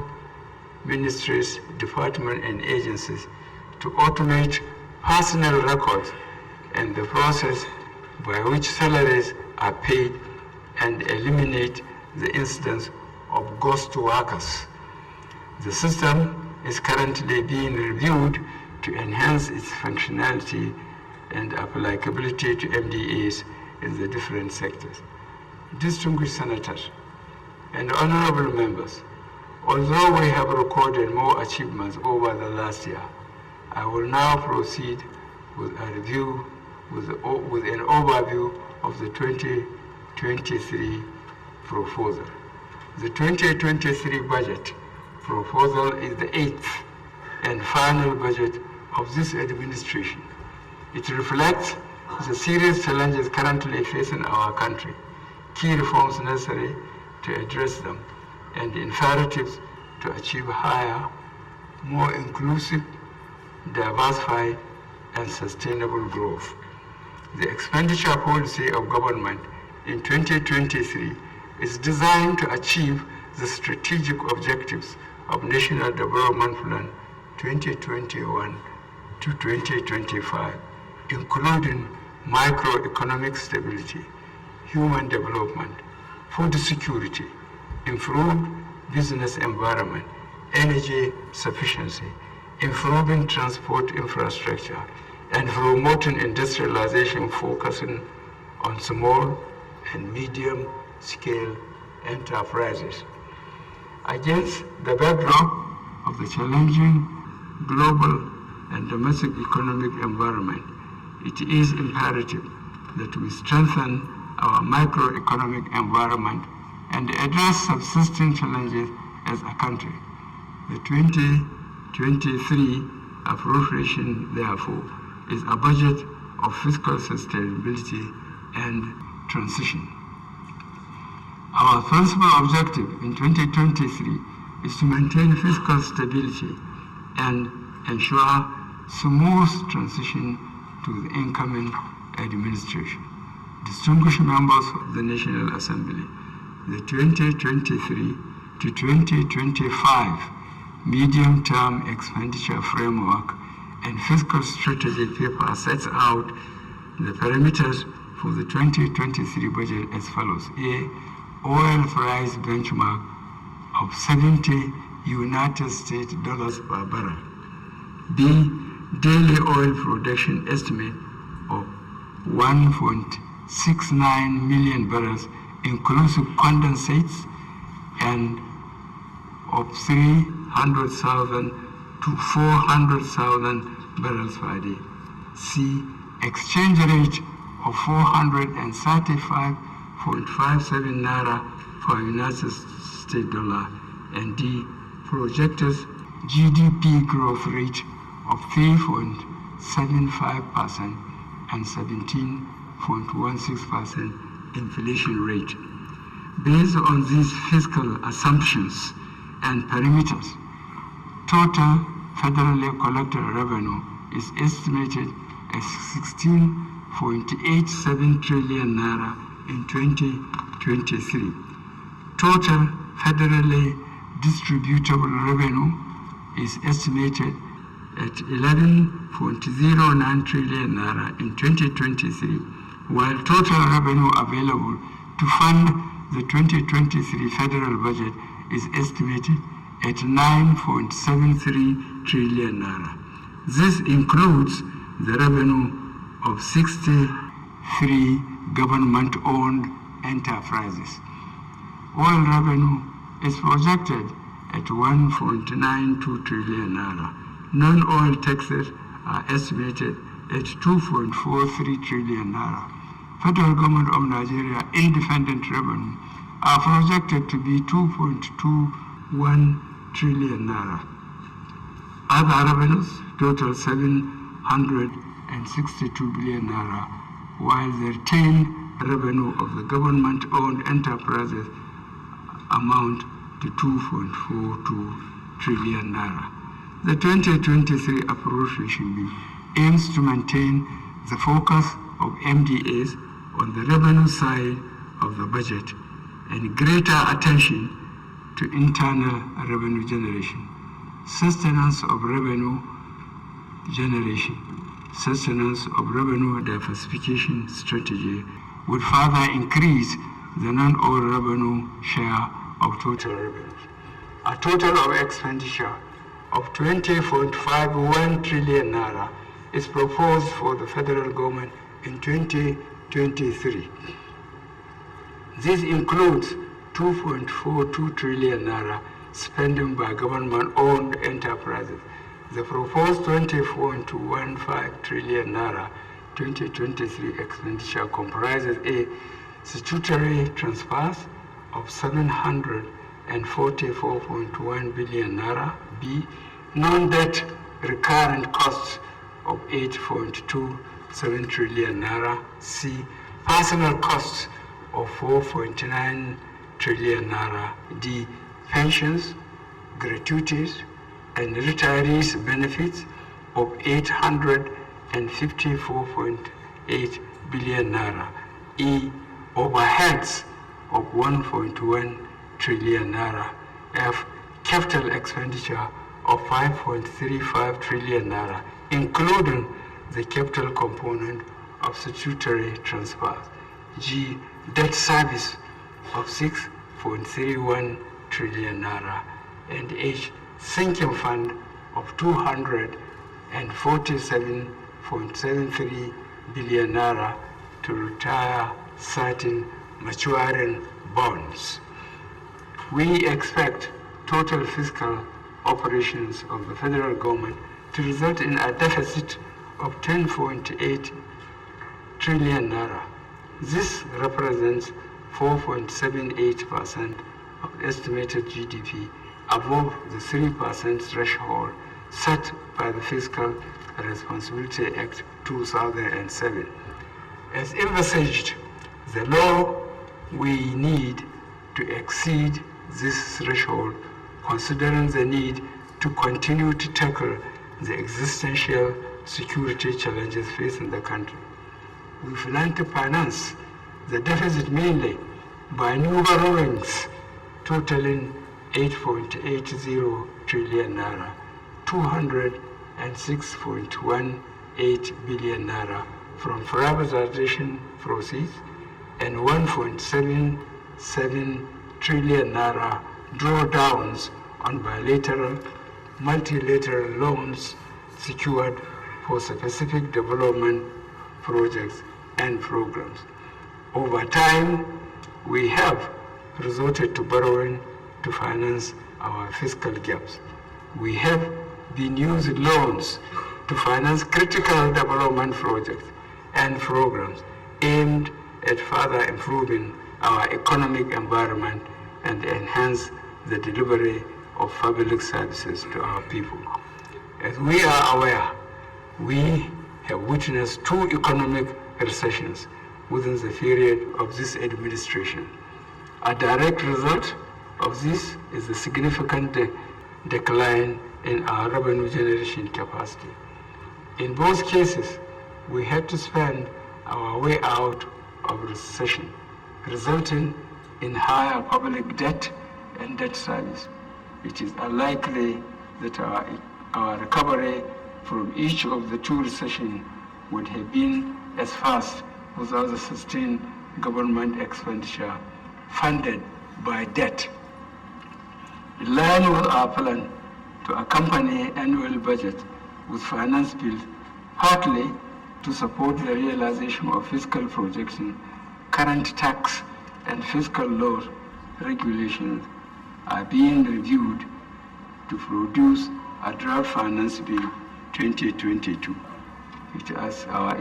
ministries, departments, and agencies to automate personnel records and the process by which salaries are paid and eliminate the incidence of ghost workers. The system is currently being reviewed to enhance its functionality and applicability to MDAs in the different sectors. Distinguished senators and honorable members, although we have recorded more achievements over the last year, I will now proceed with a review with an overview of the 2023 proposal. The 2023 budget proposal is the 8th and final budget of this administration. It reflects the serious challenges currently facing our country, key reforms necessary to address them, and imperatives to achieve higher, more inclusive, diversified, and sustainable growth. The expenditure policy of government in 2023 is designed to achieve the strategic objectives of National Development Plan 2021 to 2025, including microeconomic stability, human development, food security, improved business environment, energy sufficiency, improving transport infrastructure, and promoting industrialization focusing on small and medium-scale enterprises. Against the backdrop of the challenging global and domestic economic environment, it is imperative that we strengthen our microeconomic environment and address subsisting challenges as a country. The 2023 appropriation, therefore, is a budget of fiscal sustainability and transition. Our principal objective in 2023 is to maintain fiscal stability and ensure smooth transition to the incoming administration. Distinguished members of the National Assembly, the 2023 to 2025 medium-term expenditure framework and fiscal strategy paper sets out the parameters for the 2023 budget as follows. A, oil price benchmark of 70 United States dollars per barrel. B, daily oil production estimate of 1.69 million barrels inclusive condensates and of 300,000 to 400,000 barrels per day. C, exchange rate of 435.57 naira per United States dollar. And D, projected GDP growth rate of 3.75% and 17.16% inflation rate. Based on these fiscal assumptions and parameters, total federally collected revenue is estimated at 16.87 trillion naira in 2023. Total federally distributable revenue is estimated at 11.09 trillion naira in 2023, while total revenue available to fund the 2023 federal budget is estimated at 9.73 trillion naira. This includes the revenue of 63 government-owned enterprises. Oil revenue is projected at 1.92 trillion naira. Non-oil taxes are estimated at 2.43 trillion naira. Federal Government of Nigeria independent revenue are projected to be 2.21 trillion naira. Other revenues total 762 billion naira, while the retained revenue of the government-owned enterprises amount to 2.42 trillion naira. The 2023 appropriation bill aims to maintain the focus of MDAs on the revenue side of the budget and greater attention to internal revenue generation, sustenance of revenue generation, sustenance of revenue diversification strategy would further increase the non-oil revenue share of total revenues. A total of expenditure of 20.51 trillion naira is proposed for the federal government in 2023. This includes 2.42 trillion naira spending by government-owned enterprises. The proposed 20.15 trillion naira 2023 expenditure comprises A, statutory transfers of 744.1 billion naira, B, non-debt recurrent costs of 8.27 trillion naira. C. Personal costs of 4.9 trillion naira. D. Pensions, gratuities, and retirees' benefits of 854.8 billion naira. E. Overheads of 1.1 trillion naira. F. Capital expenditure of 5.35 trillion naira, including the capital component of statutory transfers. G. Debt service of 6.31 trillion naira. And H. Sinking fund of 247.73 billion naira to retire certain maturing bonds. We expect total fiscal operations of the federal government to result in a deficit of 10.8 trillion naira. This represents 4.78% of estimated GDP, above the 3% threshold set by the Fiscal Responsibility Act 2007. As envisaged, the law we need to exceed this threshold, considering the need to continue to tackle the existential security challenges facing the country. We plan to finance the deficit mainly by new borrowings totaling 8.80 trillion naira, 206.18 billion naira from privatization proceeds, and 1.77 trillion naira drawdowns on bilateral, multilateral loans secured for specific development projects and programs. Over time, we have resorted to borrowing to finance our fiscal gaps. We have been using loans to finance critical development projects and programs aimed at further improving our economic environment and enhance the delivery of public services to our people. As we are aware, we have witnessed 2 economic recessions within the period of this administration. A direct result of this is the significant decline in our revenue generation capacity. In both cases, we had to spend our way out of recession, resulting in higher public debt and debt service. It is unlikely that our recovery from each of the 2 recessions would have been as fast without the sustained government expenditure funded by debt. In line with our plan to accompany annual budget with finance bills, partly to support the realization of fiscal projection, current tax and fiscal law regulations are being reviewed to produce a draft finance bill 2022. It is our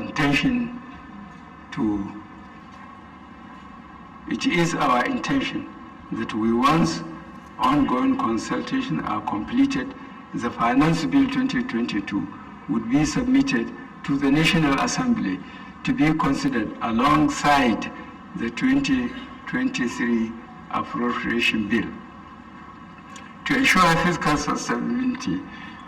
intention that once ongoing consultations are completed, the Finance Bill 2022 would be submitted to the National Assembly to be considered alongside the 2023 Appropriation Bill. To ensure fiscal sustainability,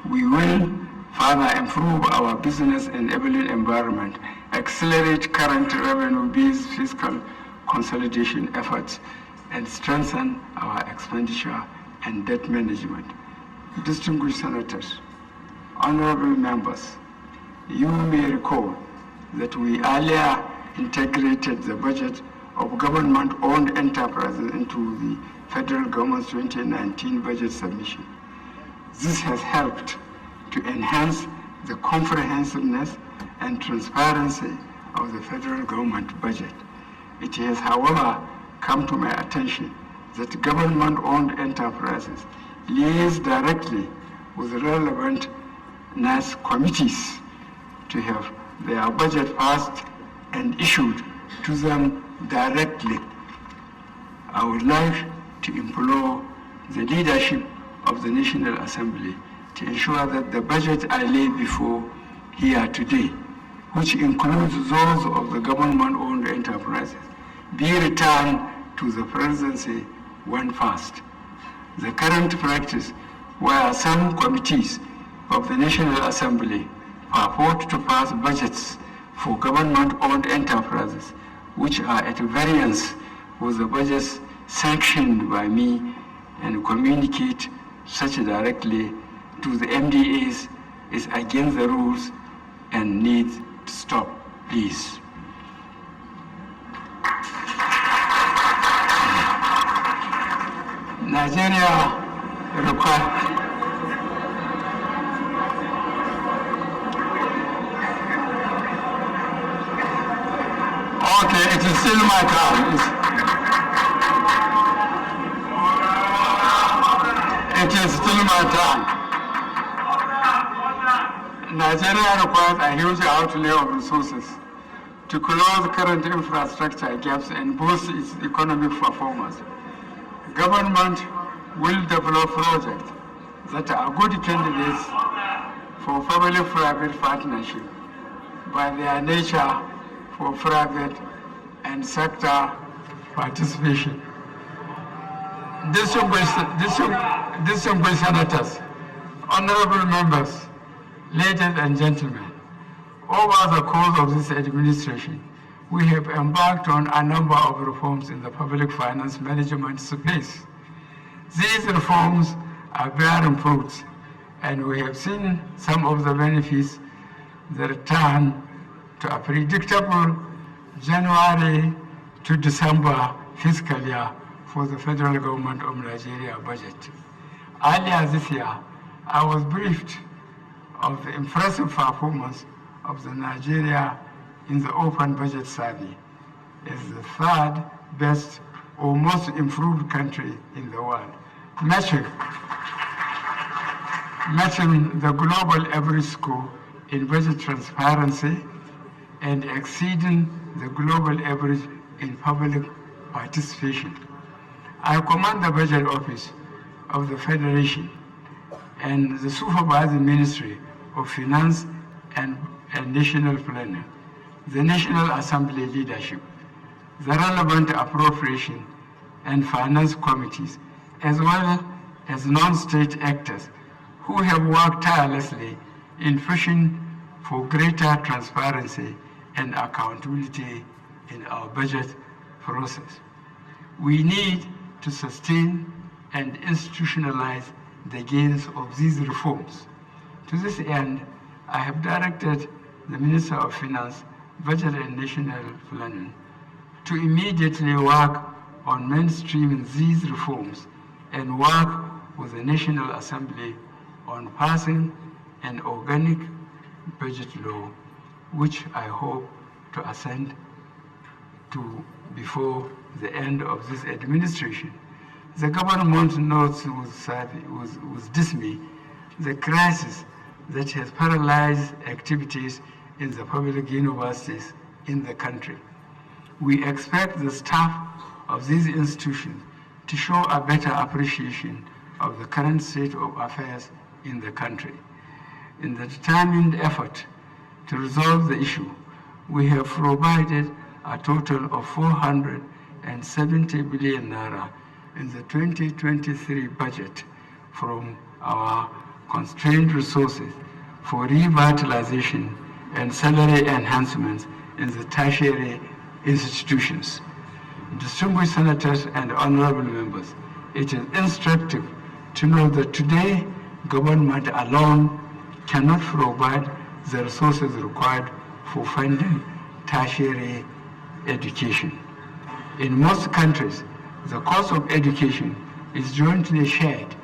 we will further improve our business enabling environment, accelerate current revenue-based fiscal consolidation efforts, and strengthen our expenditure and debt management. Distinguished senators, honorable members, you may recall that we earlier integrated the budget of government-owned enterprises into the federal government's 2019 budget submission. This has helped to enhance the comprehensiveness and transparency of the federal government budget. It has, however, come to my attention that government-owned enterprises liaise directly with relevant NAS committees to have their budget passed and issued to them directly. I would like to implore the leadership of the National Assembly to ensure that the budget I lay before here today, which includes those of the government-owned enterprises, be returned to the presidency when passed. The current practice, where some committees of the National Assembly purport to pass budgets for government-owned enterprises, which are at variance with the budgets sanctioned by me, and communicate such directly to the MDAs, is against the rules and needs to stop, please. Nigeria requires okay, it is still my turn. It is still my turn. Nigeria requires a huge outlay of resources to close current infrastructure gaps and boost its economic performance. Government will develop projects that are good candidates for public-private partnership by their nature for private and sector participation. Distinguished senators, honorable members, ladies and gentlemen, over the course of this administration, we have embarked on a number of reforms in the public finance management space. These reforms are bearing fruits, and we have seen some of the benefits, the return to a predictable January to December fiscal year for the federal government of Nigeria budget. Earlier this year, I was briefed of the impressive performance of the Nigeria in the Open Budget Survey as the third best or most improved country in the world, matching the global average score in budget transparency and exceeding the global average in public participation. I command the Budget Office of the Federation and the Supervising Ministry of Finance and National Planning, the National Assembly leadership, the relevant appropriation and finance committees, as well as non-state actors who have worked tirelessly in pushing for greater transparency and accountability in our budget process. We need to sustain and institutionalize the gains of these reforms. To this end, I have directed the Minister of Finance, Budget and National Planning to immediately work on mainstreaming these reforms and work with the National Assembly on passing an organic budget law, which I hope to assent to before the end of this administration. The government notes with dismay the crisis that has paralyzed activities in the public universities in the country. We expect the staff of these institutions to show a better appreciation of the current state of affairs in the country. In the determined effort to resolve the issue, we have provided a total of 470 billion naira in the 2023 budget from our constrained resources for revitalization and salary enhancements in the tertiary institutions. Distinguished senators and honorable members, it is instructive to know that today government alone cannot provide the resources required for funding tertiary education. In most countries, the cost of education is jointly shared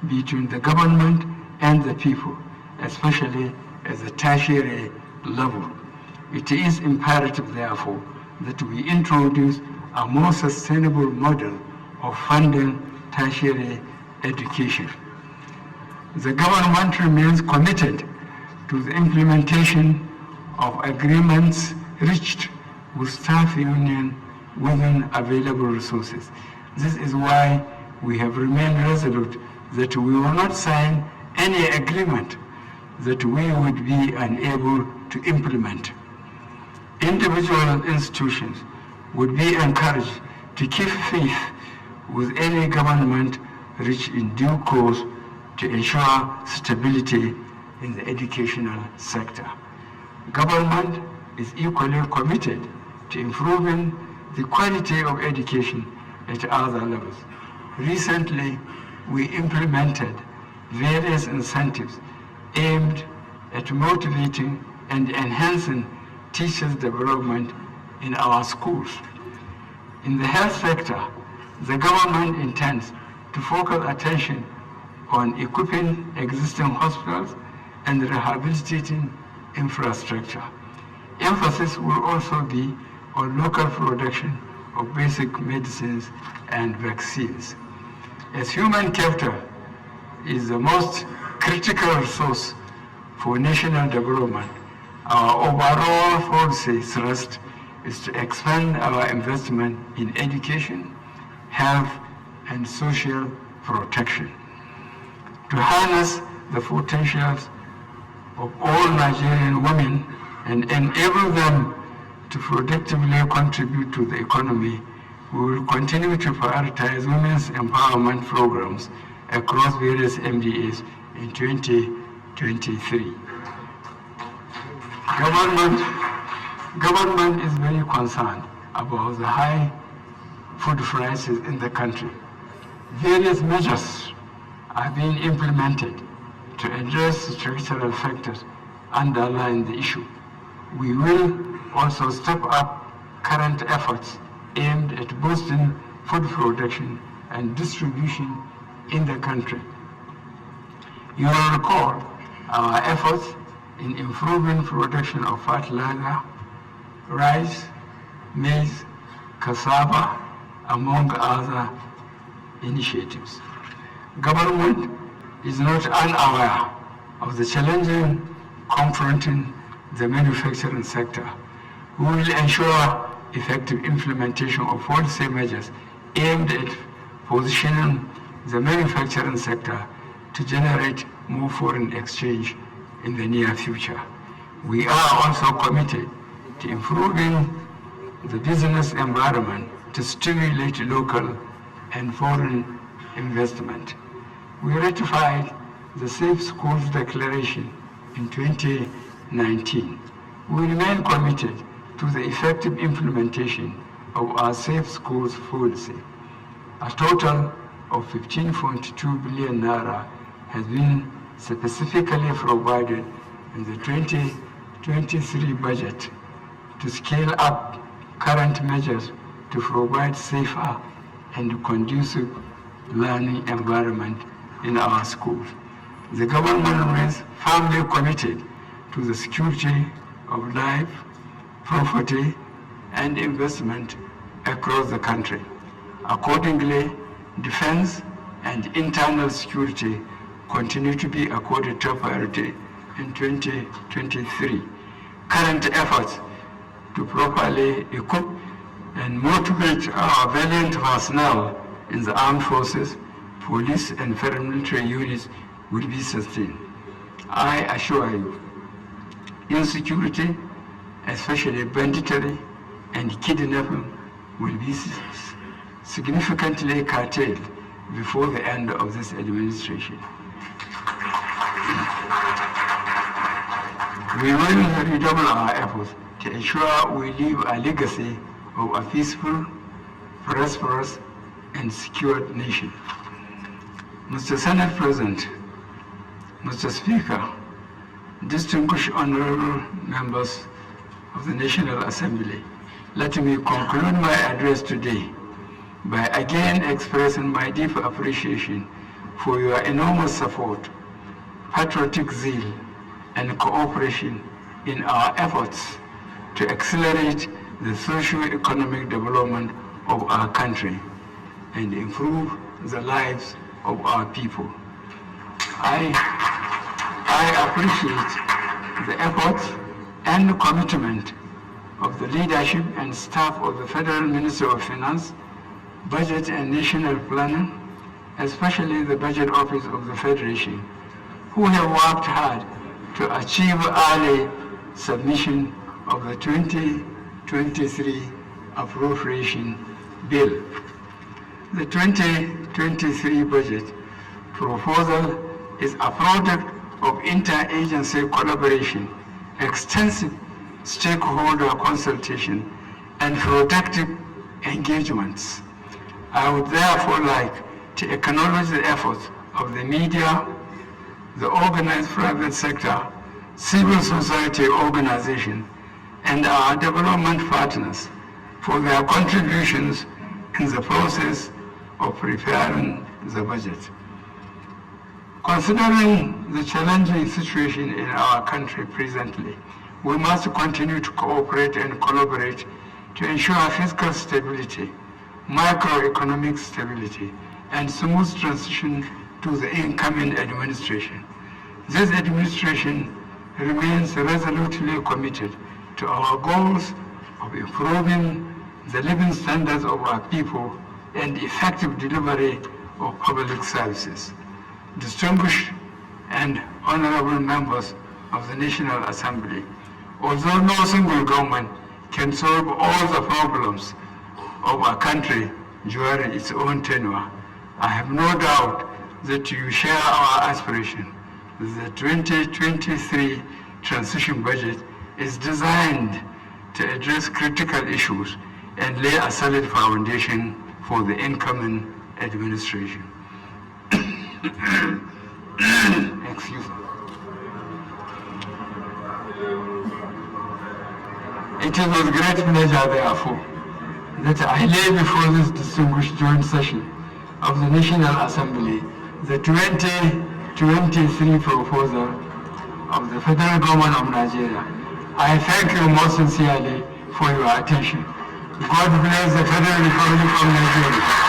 between the government and the people, especially at the tertiary level. It is imperative, therefore, that we introduce a more sustainable model of funding tertiary education. The government remains committed to the implementation of agreements reached with staff union within available resources. This is why we have remained resolute that we will not sign any agreement that we would be unable to implement. Individual institutions would be encouraged to keep faith with any government reached in due course to ensure stability in the educational sector. Government is equally committed to improving the quality of education at other levels. Recently, we implemented various incentives aimed at motivating and enhancing teachers' development in our schools. In the health sector, the government intends to focus attention on equipping existing hospitals and rehabilitating infrastructure. Emphasis will also be on local production of basic medicines and vaccines. As human capital is the most critical resource for national development, our overall policy thrust is to expand our investment in education, health, and social protection. To harness the potentials of all Nigerian women and enable them to productively contribute to the economy, we will continue to prioritize women's empowerment programs across various MDAs in 2023. Government is very concerned about the high food prices in the country. Various measures are being implemented to address the structural factors underlying the issue. We will also step up current efforts aimed at boosting food production and distribution in the country. You will recall our efforts in improving production of fertilizer, rice, maize, cassava, among other initiatives. Government is not unaware of the challenges confronting the manufacturing sector. We will ensure effective implementation of policy measures aimed at positioning the manufacturing sector to generate more foreign exchange in the near future. We are also committed to improving the business environment to stimulate local and foreign investment. We ratified the Safe Schools Declaration in 2019. We remain committed to the effective implementation of our Safe Schools policy. A total of 15.2 billion naira has been specifically provided in the 2023 budget to scale up current measures to provide safer and conducive learning environment in our schools. The government remains firmly committed to the security of life, property, and investment across the country. Accordingly, defense and internal security continue to be accorded top priority in 2023. Current efforts to properly equip and motivate our valiant personnel in the armed forces, police, and paramilitary units will be sustained. I assure you, insecurity, especially banditry and kidnapping, will be significantly curtailed before the end of this administration. We will redouble our efforts to ensure we leave a legacy of a peaceful, prosperous, and secure nation. Mr. Senate President, Mr. Speaker, distinguished honorable members of the National Assembly, let me conclude my address today by again expressing my deep appreciation for your enormous support, patriotic zeal, and cooperation in our efforts to accelerate the socio-economic development of our country and improve the lives of our people. I appreciate the efforts and commitment of the leadership and staff of the Federal Ministry of Finance, Budget and National Planning, especially the Budget Office of the Federation, who have worked hard to achieve early submission of the 2023 appropriation bill. The 2023 budget proposal is a product of interagency collaboration, extensive stakeholder consultation, and productive engagements. I would therefore like to acknowledge the efforts of the media, the organized private sector, civil society organizations, and our development partners for their contributions in the process of preparing the budget. Considering the challenging situation in our country presently, we must continue to cooperate and collaborate to ensure fiscal stability, macroeconomic stability, and smooth transition to the incoming administration. This administration remains resolutely committed to our goals of improving the living standards of our people and effective delivery of public services. Distinguished and honorable members of the National Assembly, although no single government can solve all the problems of our country during its own tenure, I have no doubt that you share our aspiration. The 2023 transition budget is designed to address critical issues and lay a solid foundation for the incoming administration. Excuse me. It is with great pleasure, therefore, that I lay before this distinguished joint session of the National Assembly the 2023 proposal of the Federal Government of Nigeria. I thank you most sincerely for your attention. God bless the Federal Republic of Nigeria.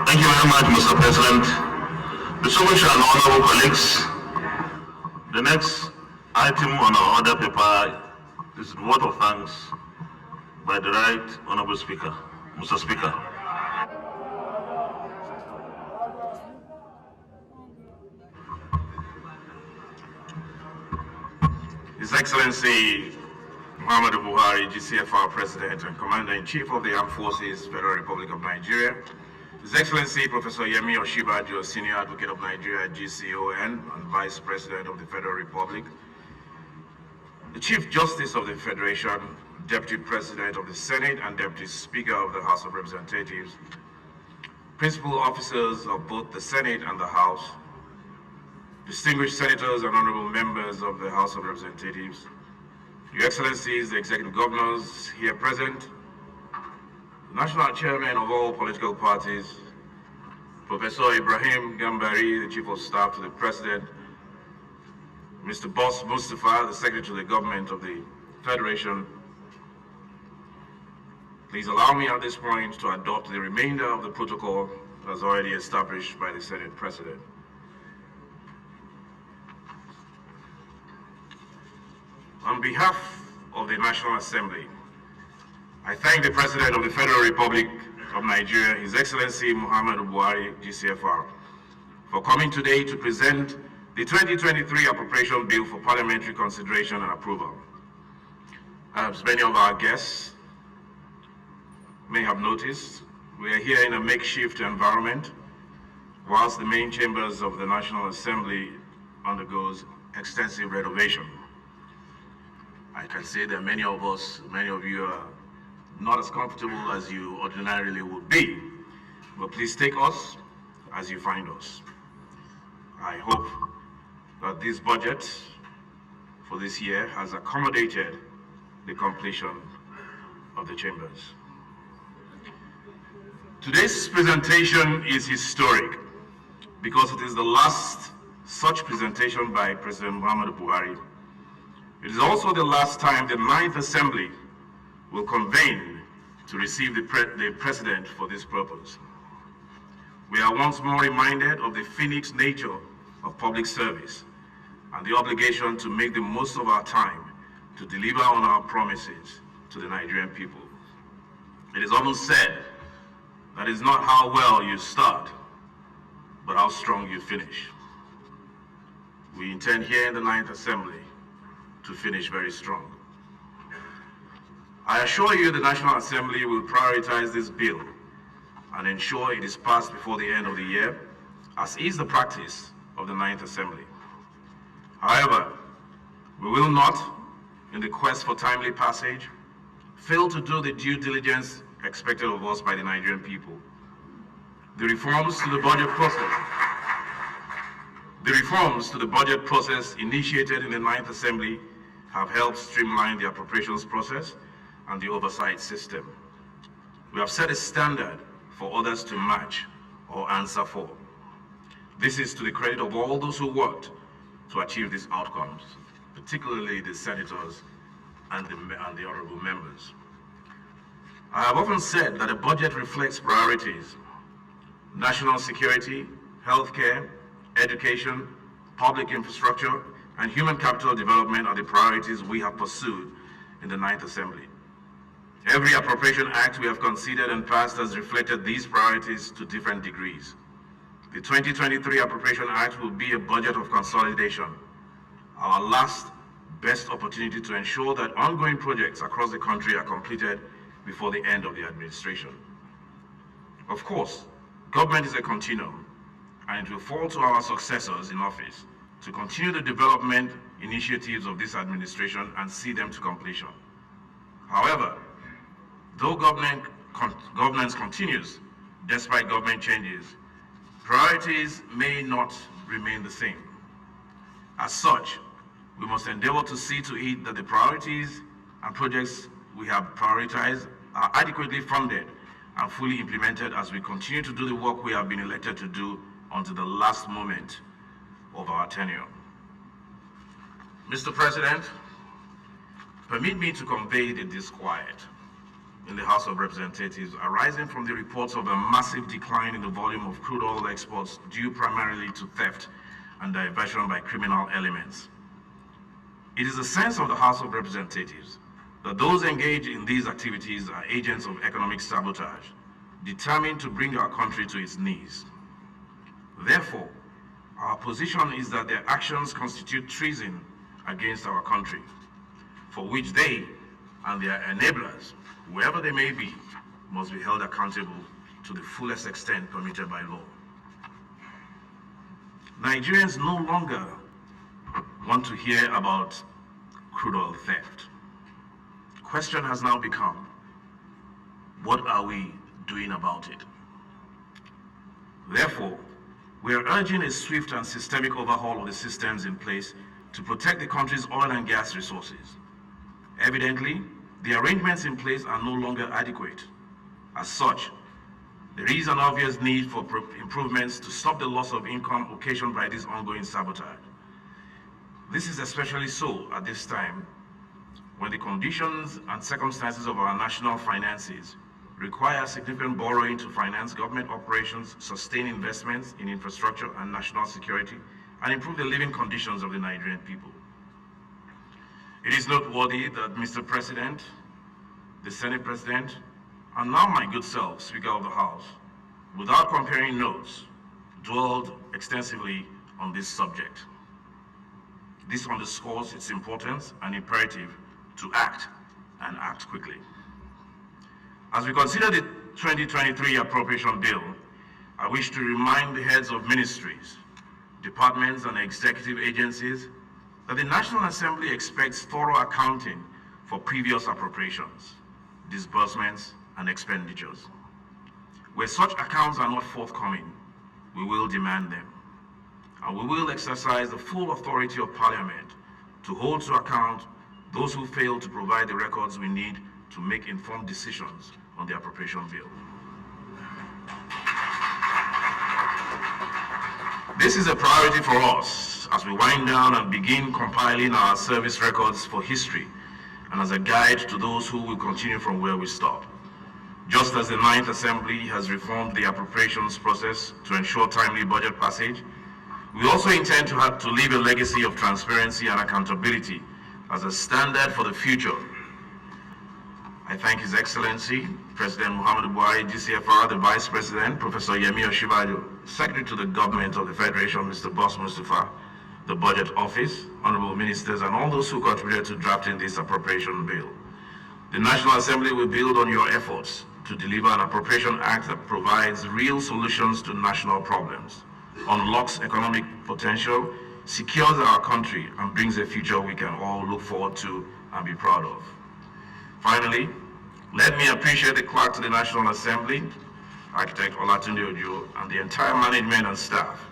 Thank you very much, Mr. President. Distinguished and honorable colleagues, the next item on our order paper is the vote of thanks by the Right Honorable Speaker. Mr. Speaker. His Excellency Muhammadu Buhari, GCFR President and Commander-in-Chief of the Armed Forces, Federal Republic of Nigeria, His Excellency Professor Yemi Oshibajo, Senior Advocate of Nigeria, GCON, and Vice President of the Federal Republic, the Chief Justice of the Federation, Deputy President of the Senate, and Deputy Speaker of the House of Representatives, principal officers of both the Senate and the House, distinguished senators and honorable members of the House of Representatives, Your Excellencies, the Executive Governors here present, National Chairman of all political parties, Professor Ibrahim Gambari, the Chief of Staff to the President, Mr. Boss Mustafa, the Secretary to the Government of the Federation. Please allow me at this point to adopt the remainder of the protocol as already established by the Senate President. On behalf of the National Assembly, I thank the President of the Federal Republic of Nigeria, His Excellency Muhammadu Buhari, GCFR, for coming today to present the 2023 Appropriation Bill for parliamentary consideration and approval. As many of our guests may have noticed, we are here in a makeshift environment whilst the main chambers of the National Assembly undergoes extensive renovation. I can say that many of you are not as comfortable as you ordinarily would be, but please take us as you find us. I hope that this budget for this year has accommodated the completion of the chambers. Today's presentation is historic because it is the last such presentation by President Muhammadu Buhari. It is also the last time the 9th Assembly will convene to receive the President for this purpose. We are once more reminded of the finite nature of public service and the obligation to make the most of our time to deliver on our promises to the Nigerian people. It is often said that it's not how well you start, but how strong you finish. We intend here in the 9th Assembly to finish very strong. I assure you the National Assembly will prioritize this bill and ensure it is passed before the end of the year, as is the practice of the 9th Assembly. However, we will not, in the quest for timely passage, fail to do the due diligence expected of us by the Nigerian people. The reforms to the budget process initiated in the 9th Assembly have helped streamline the appropriations process and the oversight system. We have set a standard for others to match or answer for. This is to the credit of all those who worked to achieve these outcomes, particularly the senators and the honorable members. I have often said that a budget reflects priorities. National security, healthcare, education, public infrastructure, and human capital development are the priorities we have pursued in the 9th Assembly. Every appropriation act we have considered and passed has reflected these priorities to different degrees. The 2023 Appropriation Act will be a budget of consolidation, our last best opportunity to ensure that ongoing projects across the country are completed before the end of the administration. Of course, government is a continuum, and it will fall to our successors in office to continue the development initiatives of this administration and see them to completion. However, though governance continues, despite government changes, priorities may not remain the same. As such, we must endeavor to see to it that the priorities and projects we have prioritized are adequately funded and fully implemented as we continue to do the work we have been elected to do until the last moment of our tenure. Mr. President, permit me to convey the disquiet in the House of Representatives arising from the reports of a massive decline in the volume of crude oil exports due primarily to theft and diversion by criminal elements. It is the sense of the House of Representatives that those engaged in these activities are agents of economic sabotage, determined to bring our country to its knees. Therefore, our position is that their actions constitute treason against our country, for which they and their enablers, whoever they may be, must be held accountable to the fullest extent permitted by law. Nigerians no longer want to hear about crude oil theft. The question has now become, what are we doing about it? Therefore, we are urging a swift and systemic overhaul of the systems in place to protect the country's oil and gas resources. Evidently, the arrangements in place are no longer adequate. As such, there is an obvious need for improvements to stop the loss of income occasioned by this ongoing sabotage. This is especially so at this time when the conditions and circumstances of our national finances require significant borrowing to finance government operations, sustain investments in infrastructure and national security, and improve the living conditions of the Nigerian people. It is noteworthy that Mr. President, the Senate President, and now my good self, Speaker of the House, without comparing notes, dwelled extensively on this subject. This underscores its importance and imperative to act, and act quickly. As we consider the 2023 appropriation bill, I wish to remind the heads of ministries, departments, and executive agencies that the National Assembly expects thorough accounting for previous appropriations, disbursements, and expenditures. Where such accounts are not forthcoming, we will demand them. And we will exercise the full authority of Parliament to hold to account those who fail to provide the records we need to make informed decisions on the appropriation bill. This is a priority for us as we wind down and begin compiling our service records for history and as a guide to those who will continue from where we stop. Just as the 9th Assembly has reformed the appropriations process to ensure timely budget passage, we also intend to leave a legacy of transparency and accountability as a standard for the future. I thank His Excellency, President Muhammadu Buhari, GCFR, the Vice President, Professor Yemi Osinbajo, Secretary to the Government of the Federation, Mr. Boss Mustafa, the Budget Office, Honorable Ministers, and all those who contributed to drafting this appropriation bill. The National Assembly will build on your efforts to deliver an appropriation act that provides real solutions to national problems, unlocks economic potential, secures our country, and brings a future we can all look forward to and be proud of. Finally, let me appreciate the clerk to the National Assembly, Architect Olatunde Ojo, and the entire management and staff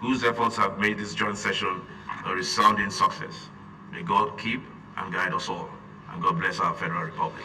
whose efforts have made this joint session a resounding success. May God keep and guide us all, and God bless our Federal Republic.